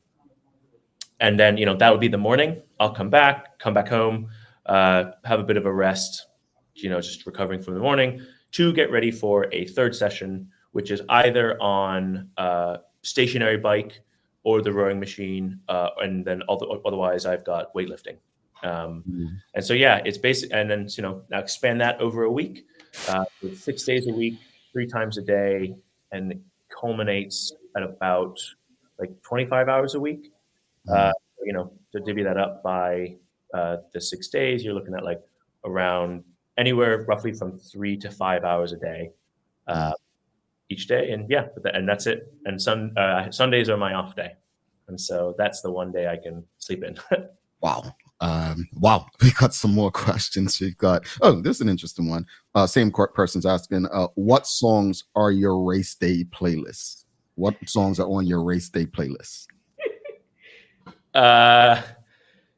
then, that would be the morning. I'll come back home, have a bit of a rest, just recovering from the morning, to get ready for a third session, which is either on a stationary bike or the rowing machine. And then otherwise I've got weightlifting. And so, yeah, it's basic. And then, now expand that over a week. It's 6 days a week, 3 times a day, and it culminates at about like 25 hours a week. To divvy that up by the 6 days, you're looking at like around anywhere roughly from 3 to 5 hours a day each day. And yeah, and that's it. And Sundays are my off day. And so that's the one day I can sleep in. Wow. Wow. We got some more questions. We've got, this is an interesting one. Same person's asking, what songs are your race day playlists? What songs are on your race day playlist?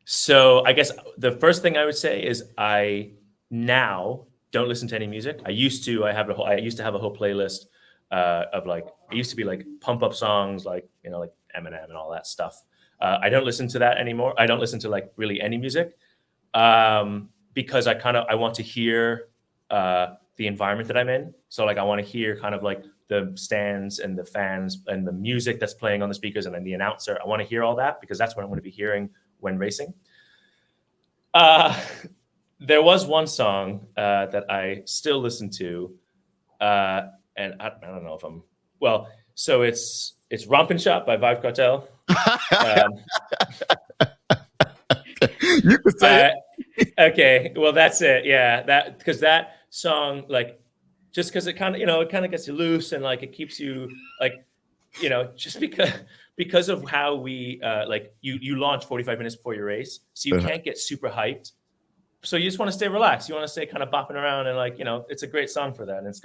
So I guess the first thing I would say is I now don't listen to any music. I used to have a whole playlist of like, it used to be like pump up songs, like, like Eminem and all that stuff. I don't listen to that anymore. I don't listen to like really any music because I want to hear the environment that I'm in. So like I want to hear kind of like the stands and the fans and the music that's playing on the speakers and then the announcer. I want to hear all that because that's what I'm going to be hearing when racing. There was one song that I still listen to, and I don't know if so it's Rompin' Shop by Vibe Cartel. You could say it. Okay, well that's it. Yeah, because that song, like, just because it kind of gets you loose and like it keeps you like, just because of how we you launch 45 minutes before your race, so you can't get super hyped. So you just want to stay relaxed. You want to stay kind of bopping around and like, it's a great song for that. And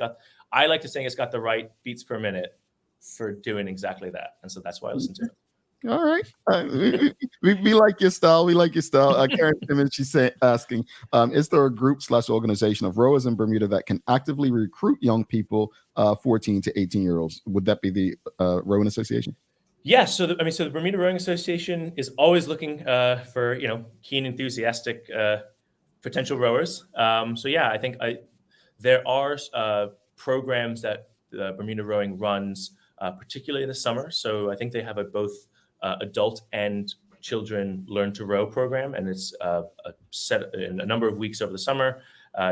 I like to think it's got the right beats per minute for doing exactly that. And so that's why I listen to it. All right. We like your style. We like your style. Karen Simmons, she's asking, is there a group / organization of rowers in Bermuda that can actively recruit young people, 14 to 18-year-olds? Would that be the Rowing Association? Yes. So the Bermuda Rowing Association is always looking for, keen, enthusiastic potential rowers. I think there are programs that Bermuda Rowing runs, particularly in the summer. So I think they have both adult and children learn to row program, and it's set in a number of weeks over the summer.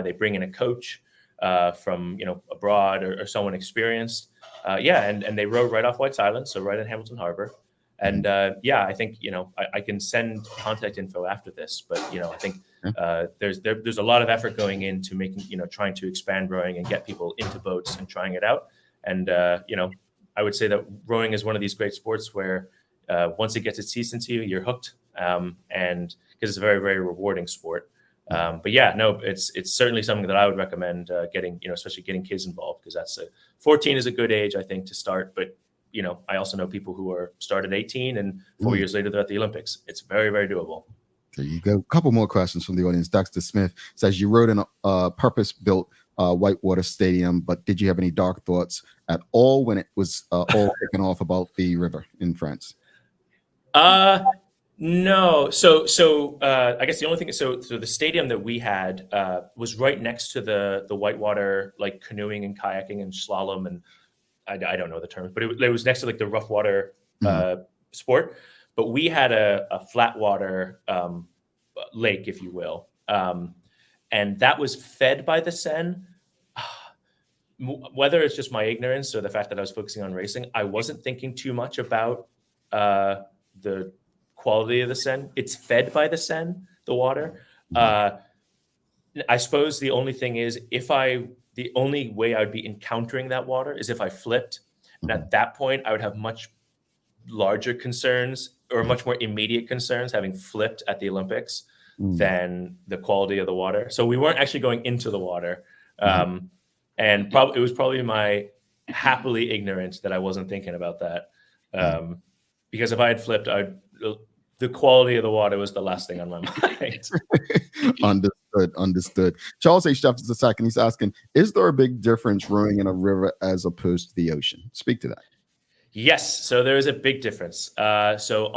They bring in a coach from abroad or someone experienced. And they row right off White's Island, so right in Hamilton Harbor. And I think I can send contact info after this, but I think there's a lot of effort going into making trying to expand rowing and get people into boats and trying it out. And I would say that rowing is one of these great sports where once it gets its teeth into you, you're hooked, and because it's a very, very rewarding sport. It's certainly something that I would recommend getting, especially getting kids involved, because 14 is a good age, I think, to start. But I also know people who are started 18 and 4 years later they're at the Olympics. It's very, very doable. There you go. A couple more questions from the audience. Dexter Smith says, you rode in a purpose-built whitewater stadium, but did you have any dark thoughts at all when it was all taken off about the river in France? No. So I guess the only thing, so the stadium that we had was right next to the whitewater, like canoeing and kayaking and slalom, and I don't know the terms, but it was next to like the rough water sport. But we had a flat water lake, if you will, and that was fed by the Seine. Whether it's just my ignorance or the fact that I was focusing on racing, I wasn't thinking too much about the quality of the Seine. It's fed by the Seine, the water. I suppose the only thing is the only way I would be encountering that water is if I flipped. And at that point, I would have much larger concerns or much more immediate concerns having flipped at the Olympics than the quality of the water. So we weren't actually going into the water. And it was probably my happily ignorance that I wasn't thinking about that. Because if I had flipped, the quality of the water was the last thing on my mind. Understood. Charles H. Jeffers II, he's asking, is there a big difference rowing in a river as opposed to the ocean? Speak to that. Yes, so there is a big difference. So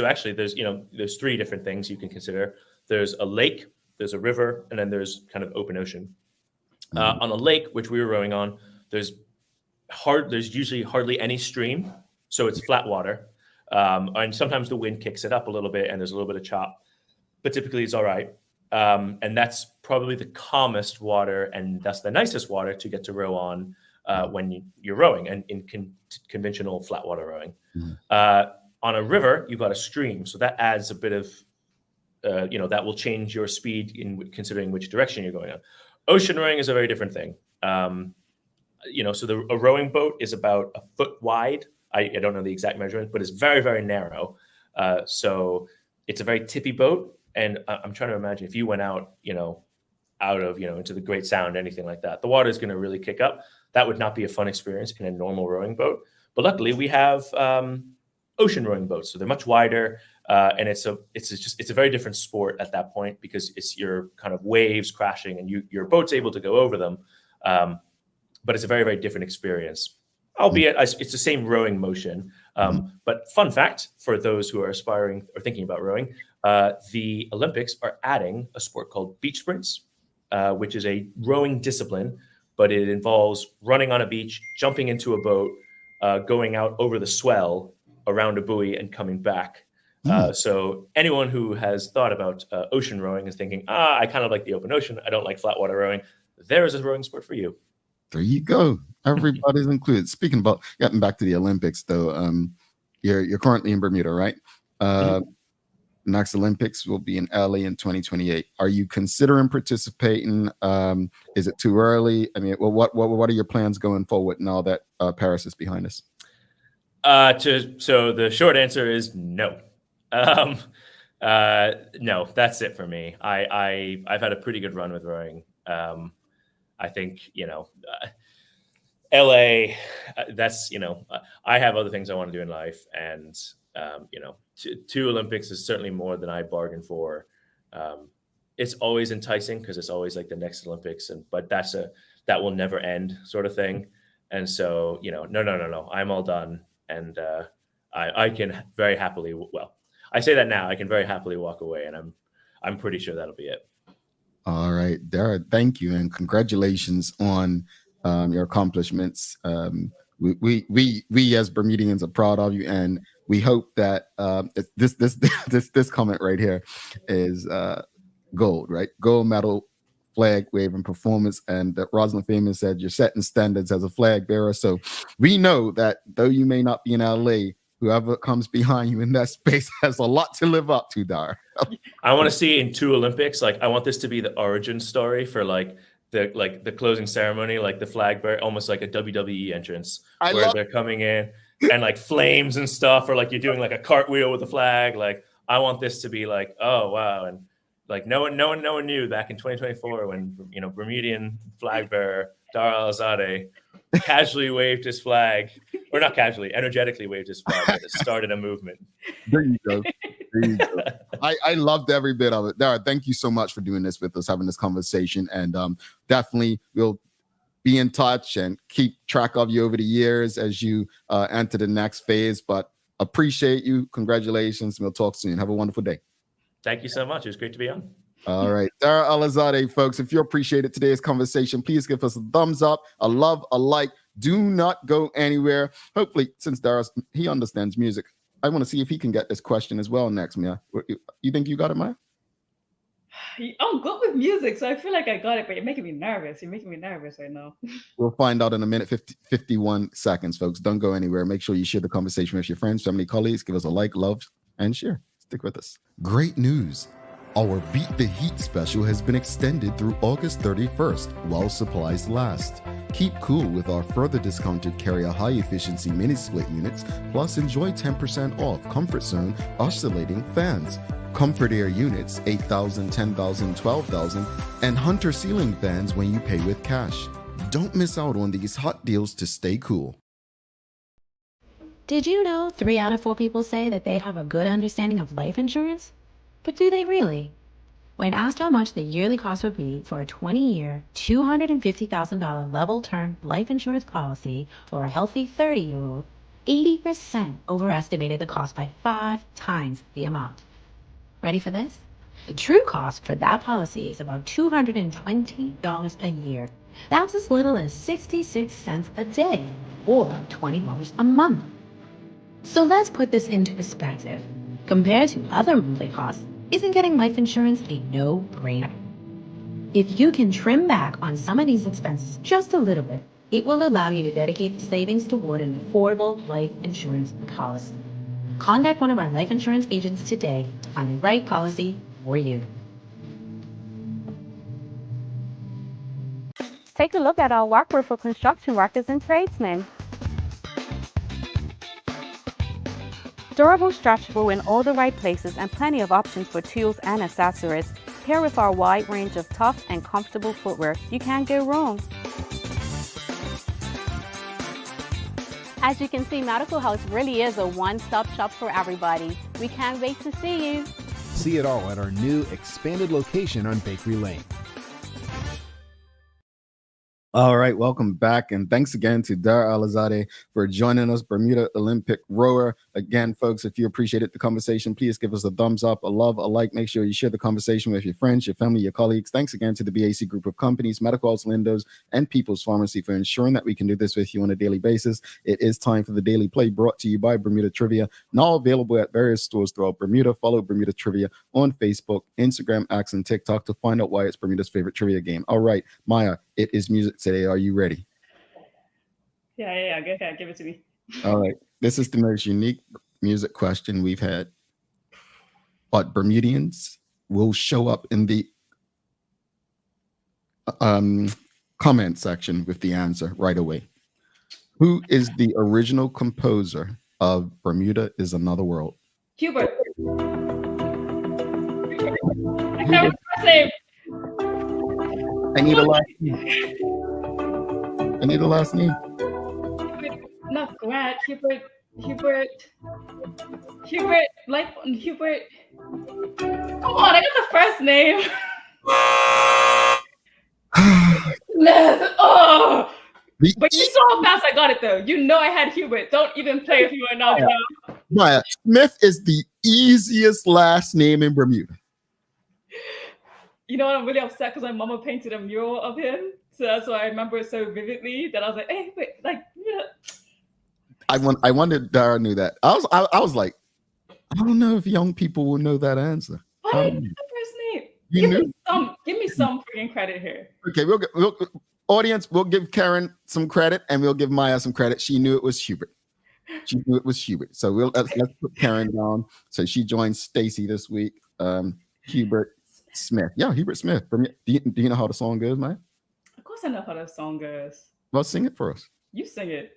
actually there's 3 different things you can consider. There's a lake, there's a river, and then there's kind of open ocean. On a lake, which we were rowing on, there's usually hardly any stream, so it's flat water. And sometimes the wind kicks it up a little bit and there's a little bit of chop, but typically it's all right. And that's probably the calmest water, and that's the nicest water to get to row on when you're rowing and in conventional flat water rowing. On a river, you've got a stream, so that adds a bit of, that will change your speed in considering which direction you're going on. Ocean rowing is a very different thing. So a rowing boat is about a foot wide. I don't know the exact measurement, but it's very, very narrow. So it's a very tippy boat. And I'm trying to imagine if you went out, into the Great Sound, anything like that, the water is going to really kick up. That would not be a fun experience in a normal rowing boat. But luckily we have ocean rowing boats. So they're much wider. And it's a very different sport at that point because it's your kind of waves crashing and your boat's able to go over them. But it's a very, very different experience, albeit it's the same rowing motion. But fun fact for those who are aspiring or thinking about rowing, the Olympics are adding a sport called beach sprints, which is a rowing discipline, but it involves running on a beach, jumping into a boat, going out over the swell around a buoy and coming back. So anyone who has thought about ocean rowing is thinking, I kind of like the open ocean. I don't like flat water rowing. There is a rowing sport for you. There you go. Everybody's included. Speaking about getting back to the Olympics, though, you're currently in Bermuda, right? Next Olympics will be in LA in 2028. Are you considering participating? Is it too early? I mean, what are your plans going forward now that Paris is behind us? So the short answer is no. No, that's it for me. I've had a pretty good run with rowing. I think, LA, that's, I have other things I want to do in life. And, two Olympics is certainly more than I bargained for. It's always enticing because it's always like the next Olympics. But that will never end sort of thing. And so, no, I'm all done. And I can very happily, I say that now, I can very happily walk away, and I'm pretty sure that'll be it. All right, Dara, thank you, and congratulations on your accomplishments. We as Bermudians are proud of you, and we hope that this comment right here is gold, right? Gold medal, flag waving performance, and Rosalind Feynman said you're setting standards as a flag bearer. So we know that though you may not be in LA, whoever comes behind you in that space has a lot to live up to, Dara. I want to see in two Olympics, I want this to be the origin story for the closing ceremony, like the flag bearer, almost like a WWE entrance where they're coming in and flames and stuff, or you're doing a cartwheel with the flag. I want this to be oh wow, and no one knew back in 2024 when Bermudian flag bearer Dara Alizadeh casually waved his flag, or not casually, energetically waved his flag, and it started a movement. There you go. I loved every bit of it. Dara, thank you so much for doing this with us, having this conversation, and definitely we'll be in touch and keep track of you over the years as you enter the next phase. But appreciate you. Congratulations. We'll talk soon. Have a wonderful day. Thank you so much. It was great to be on. All right. Dara Alizadeh, folks, if you appreciated today's conversation, please give us a thumbs up, a love, a like. Do not go anywhere. Hopefully, since he understands music, I want to see if he can get this question as well next, Mia. You think you got it, Maya? I'm good with music, so I feel like I got it, but you're making me nervous. You're making me nervous right now. We'll find out in a minute, 51 seconds, folks. Don't go anywhere. Make sure you share the conversation with your friends, family, colleagues. Give us a like, love, and share. Stick with us. Great news. Our Beat the Heat special has been extended through August 31st while supplies last. Keep cool with our further discounted Carrier high-efficiency mini-split units, plus enjoy 10% off Comfort Zone oscillating fans, Comfort Air units 8,000, 10,000, 12,000, and Hunter ceiling fans when you pay with cash. Don't miss out on these hot deals to stay cool. Did you know 3 out of 4 people say that they have a good understanding of life insurance? But do they really? When asked how much the yearly cost would be for a 20-year, $250,000 level term life insurance policy for a healthy 30-year-old, 80% overestimated the cost by 5 times the amount. Ready for this? The true cost for that policy is about $220 a year. That's as little as 66 cents a day, or $20 a month. So let's put this into perspective. Compared to other monthly costs, Isn't getting life insurance a no-brainer? If you can trim back on some of these expenses just a little bit, it will allow you to dedicate the savings toward an affordable life insurance policy. Contact one of our life insurance agents today to find the right policy for you. Take a look at our walkthrough for construction workers and tradesmen. Durable, stretchable in all the right places and plenty of options for tools and accessories. Here with our wide range of tough and comfortable footwear, you can't go wrong. As you can see, Medical House really is a one-stop shop for everybody. We can't wait to see you. See it all at our new expanded location on Bakery Lane. All right, welcome back, and thanks again to Dara Alizadeh for joining us, Bermuda Olympic Rower. Again, folks, if you appreciated the conversation, please give us a thumbs up, a love, a like. Make sure you share the conversation with your friends, your family, your colleagues. Thanks again to the BAC Group of Companies, Medical House Lindos, and People's Pharmacy for ensuring that we can do this with you on a daily basis. It is time for the Daily Play, brought to you by Bermuda Trivia, now available at various stores throughout Bermuda. Follow Bermuda Trivia on Facebook, Instagram, X, and TikTok to find out why it's Bermuda's favorite trivia game. All right, Maya, it is music today. Are you ready? Yeah. Go ahead. Give it to me. All right. This is the most unique music question we've had. But Bermudians will show up in the comment section with the answer right away. Who is the original composer of Bermuda is Another World? Hubert. I can't remember his name. I need a last name. Not Grant. Hubert. Like Hubert. Come on, I got the first name. Oh, but you saw how fast I got it, though. You know I had Hubert. Don't even play if you are not. Maya, Smith is the easiest last name in Bermuda. You know what? I'm really upset because my mama painted a mural of him. So that's why I remember it so vividly that I was like, hey, wait, like, yeah. I wondered Dara knew that. I was like, I don't know if young people will know that answer. What is the first name? Give me some freaking credit here. Okay, audience, we'll give Karen some credit and we'll give Maya some credit. She knew it was Hubert. So let's put Karen down. So she joins Stacy this week. Hubert Smith. Yeah, Hubert Smith. Do you know how the song goes, Maya? Of course I know how the song goes. Well, sing it for us. You sing it.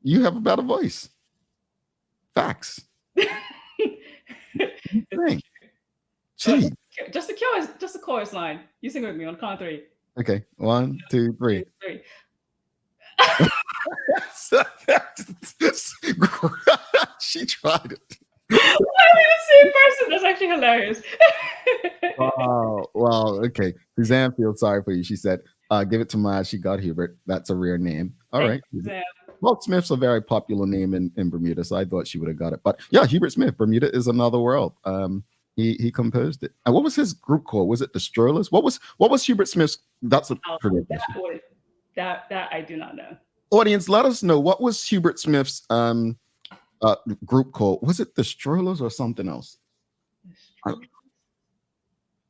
You have a better voice. Facts. Gee. Just the chorus line. You sing with me on count of three. Okay, 1, 2, 3. She tried it. I'm the same person. That's actually hilarious. Well, okay. Suzanne feels sorry for you. She said, give it to Maya. She got Hubert. That's a rare name. All right. Suzanne. Well, Smith's a very popular name in Bermuda, so I thought she would have got it. But yeah, Hubert Smith, Bermuda is Another World. He composed it. And what was his group called? Was it the Strollers? What was Hubert Smith's? That's a that I do not know. Audience, let us know, what was Hubert Smith's group called? Was it the Strollers or something else?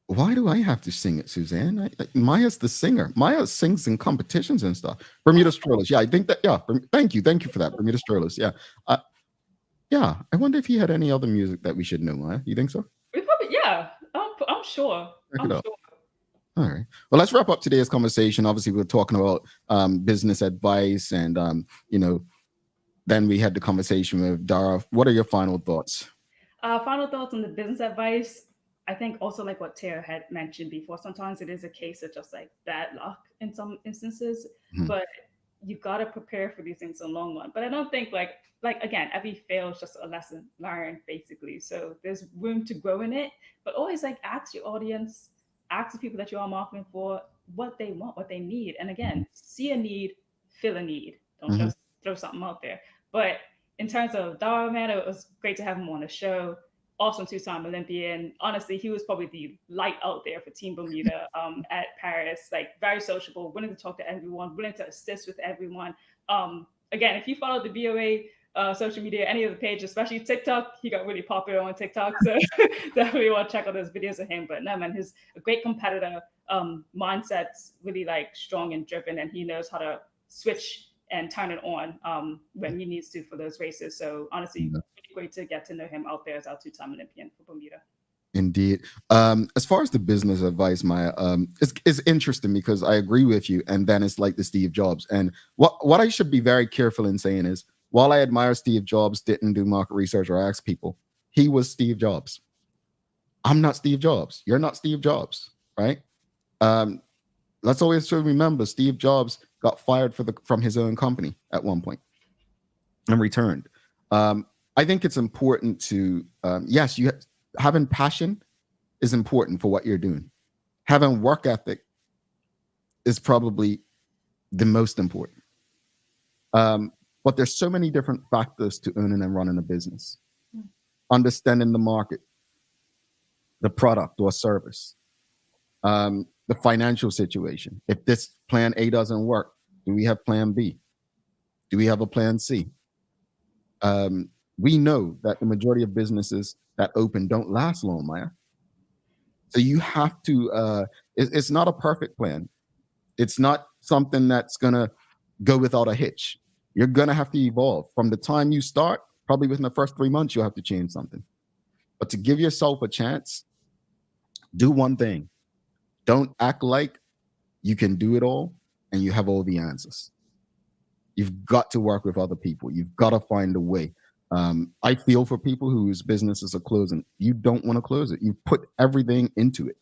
Why do I have to sing it, Suzanne? Maya's the singer. Maya sings in competitions and stuff. Bermuda Strollers. Yeah, I think that. Yeah, thank you for that. Bermuda Strollers. Yeah, yeah. I wonder if he had any other music that we should know, Maya. You think so? We probably, yeah. I'm sure. I'm sure. All right. Well, let's wrap up today's conversation. Obviously, we're talking about business advice, and then we had the conversation with Dara. What are your final thoughts? Final thoughts on the business advice. I think also like what Tara had mentioned before, sometimes it is a case of just like bad luck in some instances, but you got to prepare for these things in the long run. But I don't think like again, every fail is just a lesson learned basically. So there's room to grow in it, but always like ask your audience, ask the people that you are marketing for what they want, what they need. And again, see a need, fill a need. Don't just throw something out there. But in terms of Dara, man, it was great to have him on the show. Awesome two-time Olympian. Honestly, he was probably the light out there for Team Bermuda at Paris. Like very sociable, willing to talk to everyone, willing to assist with everyone. Again, if you follow the BOA social media, any of the pages, especially TikTok. He got really popular on TikTok, so definitely want to check out those videos of him. But no, man, he's a great competitor. Mindset's really like strong and driven, and he knows how to switch and turn it on when he needs to for those races. So honestly, really great to get to know him out there as our 2-time Olympian for Bermuda. Indeed. As far as the business advice, Maya, it's interesting because I agree with you. And then it's like the Steve Jobs. And what I should be very careful in saying is, while I admire Steve Jobs didn't do market research or ask people, he was Steve Jobs. I'm not Steve Jobs. You're not Steve Jobs, right? Let's always remember Steve Jobs got fired from his own company at one point and returned. I think it's important to, yes, having passion is important for what you're doing. Having work ethic is probably the most important. But there's so many different factors to owning and running a business. Understanding the market, the product or service, the financial situation. If this plan A doesn't work, do we have plan B? Do we have a plan C? We know that the majority of businesses that open don't last long, Maya. So you have to, it's not a perfect plan. It's not something that's gonna go without a hitch. You're gonna have to evolve. From the time you start, probably within the first 3 months, you'll have to change something. But to give yourself a chance, do one thing. Don't act like you can do it all and you have all the answers. You've got to work with other people. You've got to find a way. I feel for people whose businesses are closing. You don't want to close it. You put everything into it.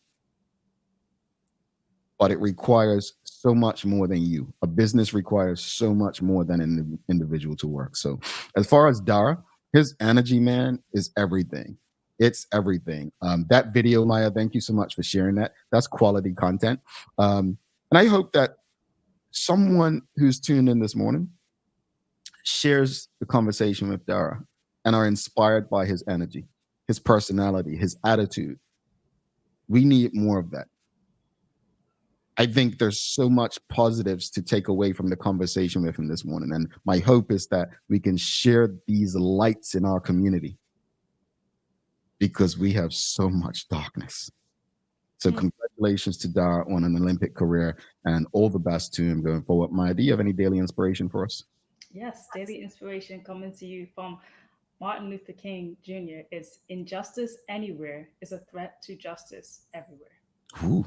But it requires so much more than you. A business requires so much more than an individual to work. So as far as Dara, his energy, man, is everything. It's everything. That video, Maya, thank you so much for sharing that. That's quality content. And I hope that someone who's tuned in this morning shares the conversation with Dara and are inspired by his energy, his personality, his attitude. We need more of that. I think there's so much positives to take away from the conversation with him this morning. And my hope is that we can share these lights in our community because we have so much darkness. So congratulations to Dara on an Olympic career and all the best to him going forward. Maya, do you have any daily inspiration for us? Yes, daily inspiration coming to you from Martin Luther King Jr. is injustice anywhere is a threat to justice everywhere. Ooh.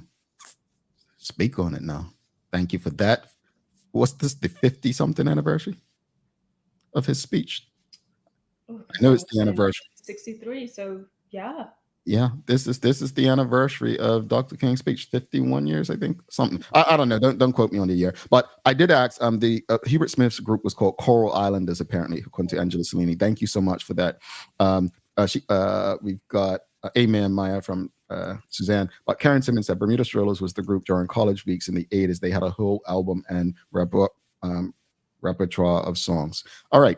Speak on it now. Thank you for that. What's this, the 50-something anniversary of his speech? I know it's the anniversary. 63, so yeah. Yeah, this is the anniversary of Dr. King's speech. 51 years, I think. Something. I don't know. Don't quote me on the year. But I did ask. The Hubert Smith's group was called Coral Islanders, apparently, according to Angela Cellini. Thank you so much for that. We've got Amen Maya from Suzanne. But Karen Simmons said Bermuda Strollers was the group during college weeks in the 80s. They had a whole album and repertoire of songs. All right.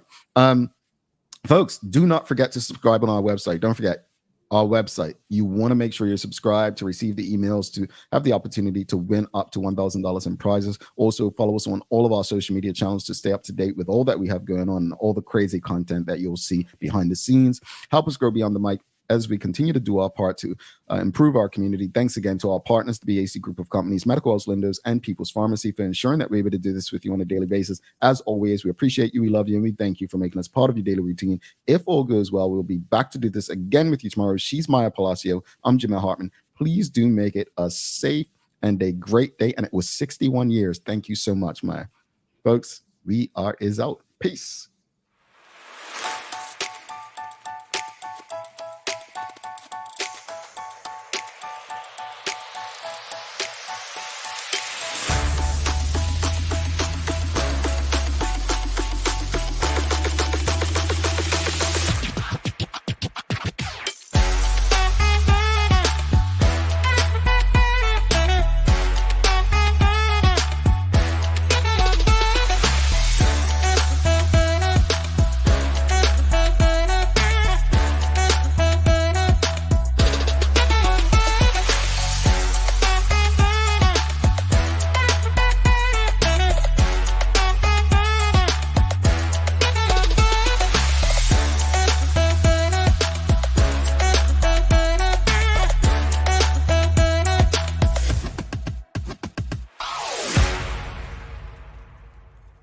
Folks, do not forget to subscribe on our website. Don't forget our website. You want to make sure you're subscribed to receive the emails to have the opportunity to win up to $1,000 in prizes. Also, follow us on all of our social media channels to stay up to date with all that we have going on and all the crazy content that you'll see behind the scenes. Help us grow beyond the mic as we continue to do our part to improve our community. Thanks again to our partners, the BAC Group of Companies, Medical House Lindos, and People's Pharmacy for ensuring that we're able to do this with you on a daily basis. As always, we appreciate you, we love you, and we thank you for making us part of your daily routine. If all goes well, we'll be back to do this again with you tomorrow. She's Maya Palacio. I'm Jamel Hartman. Please do make it a safe and a great day. And it was 61 years. Thank you so much, Maya. Folks, we are out. Peace.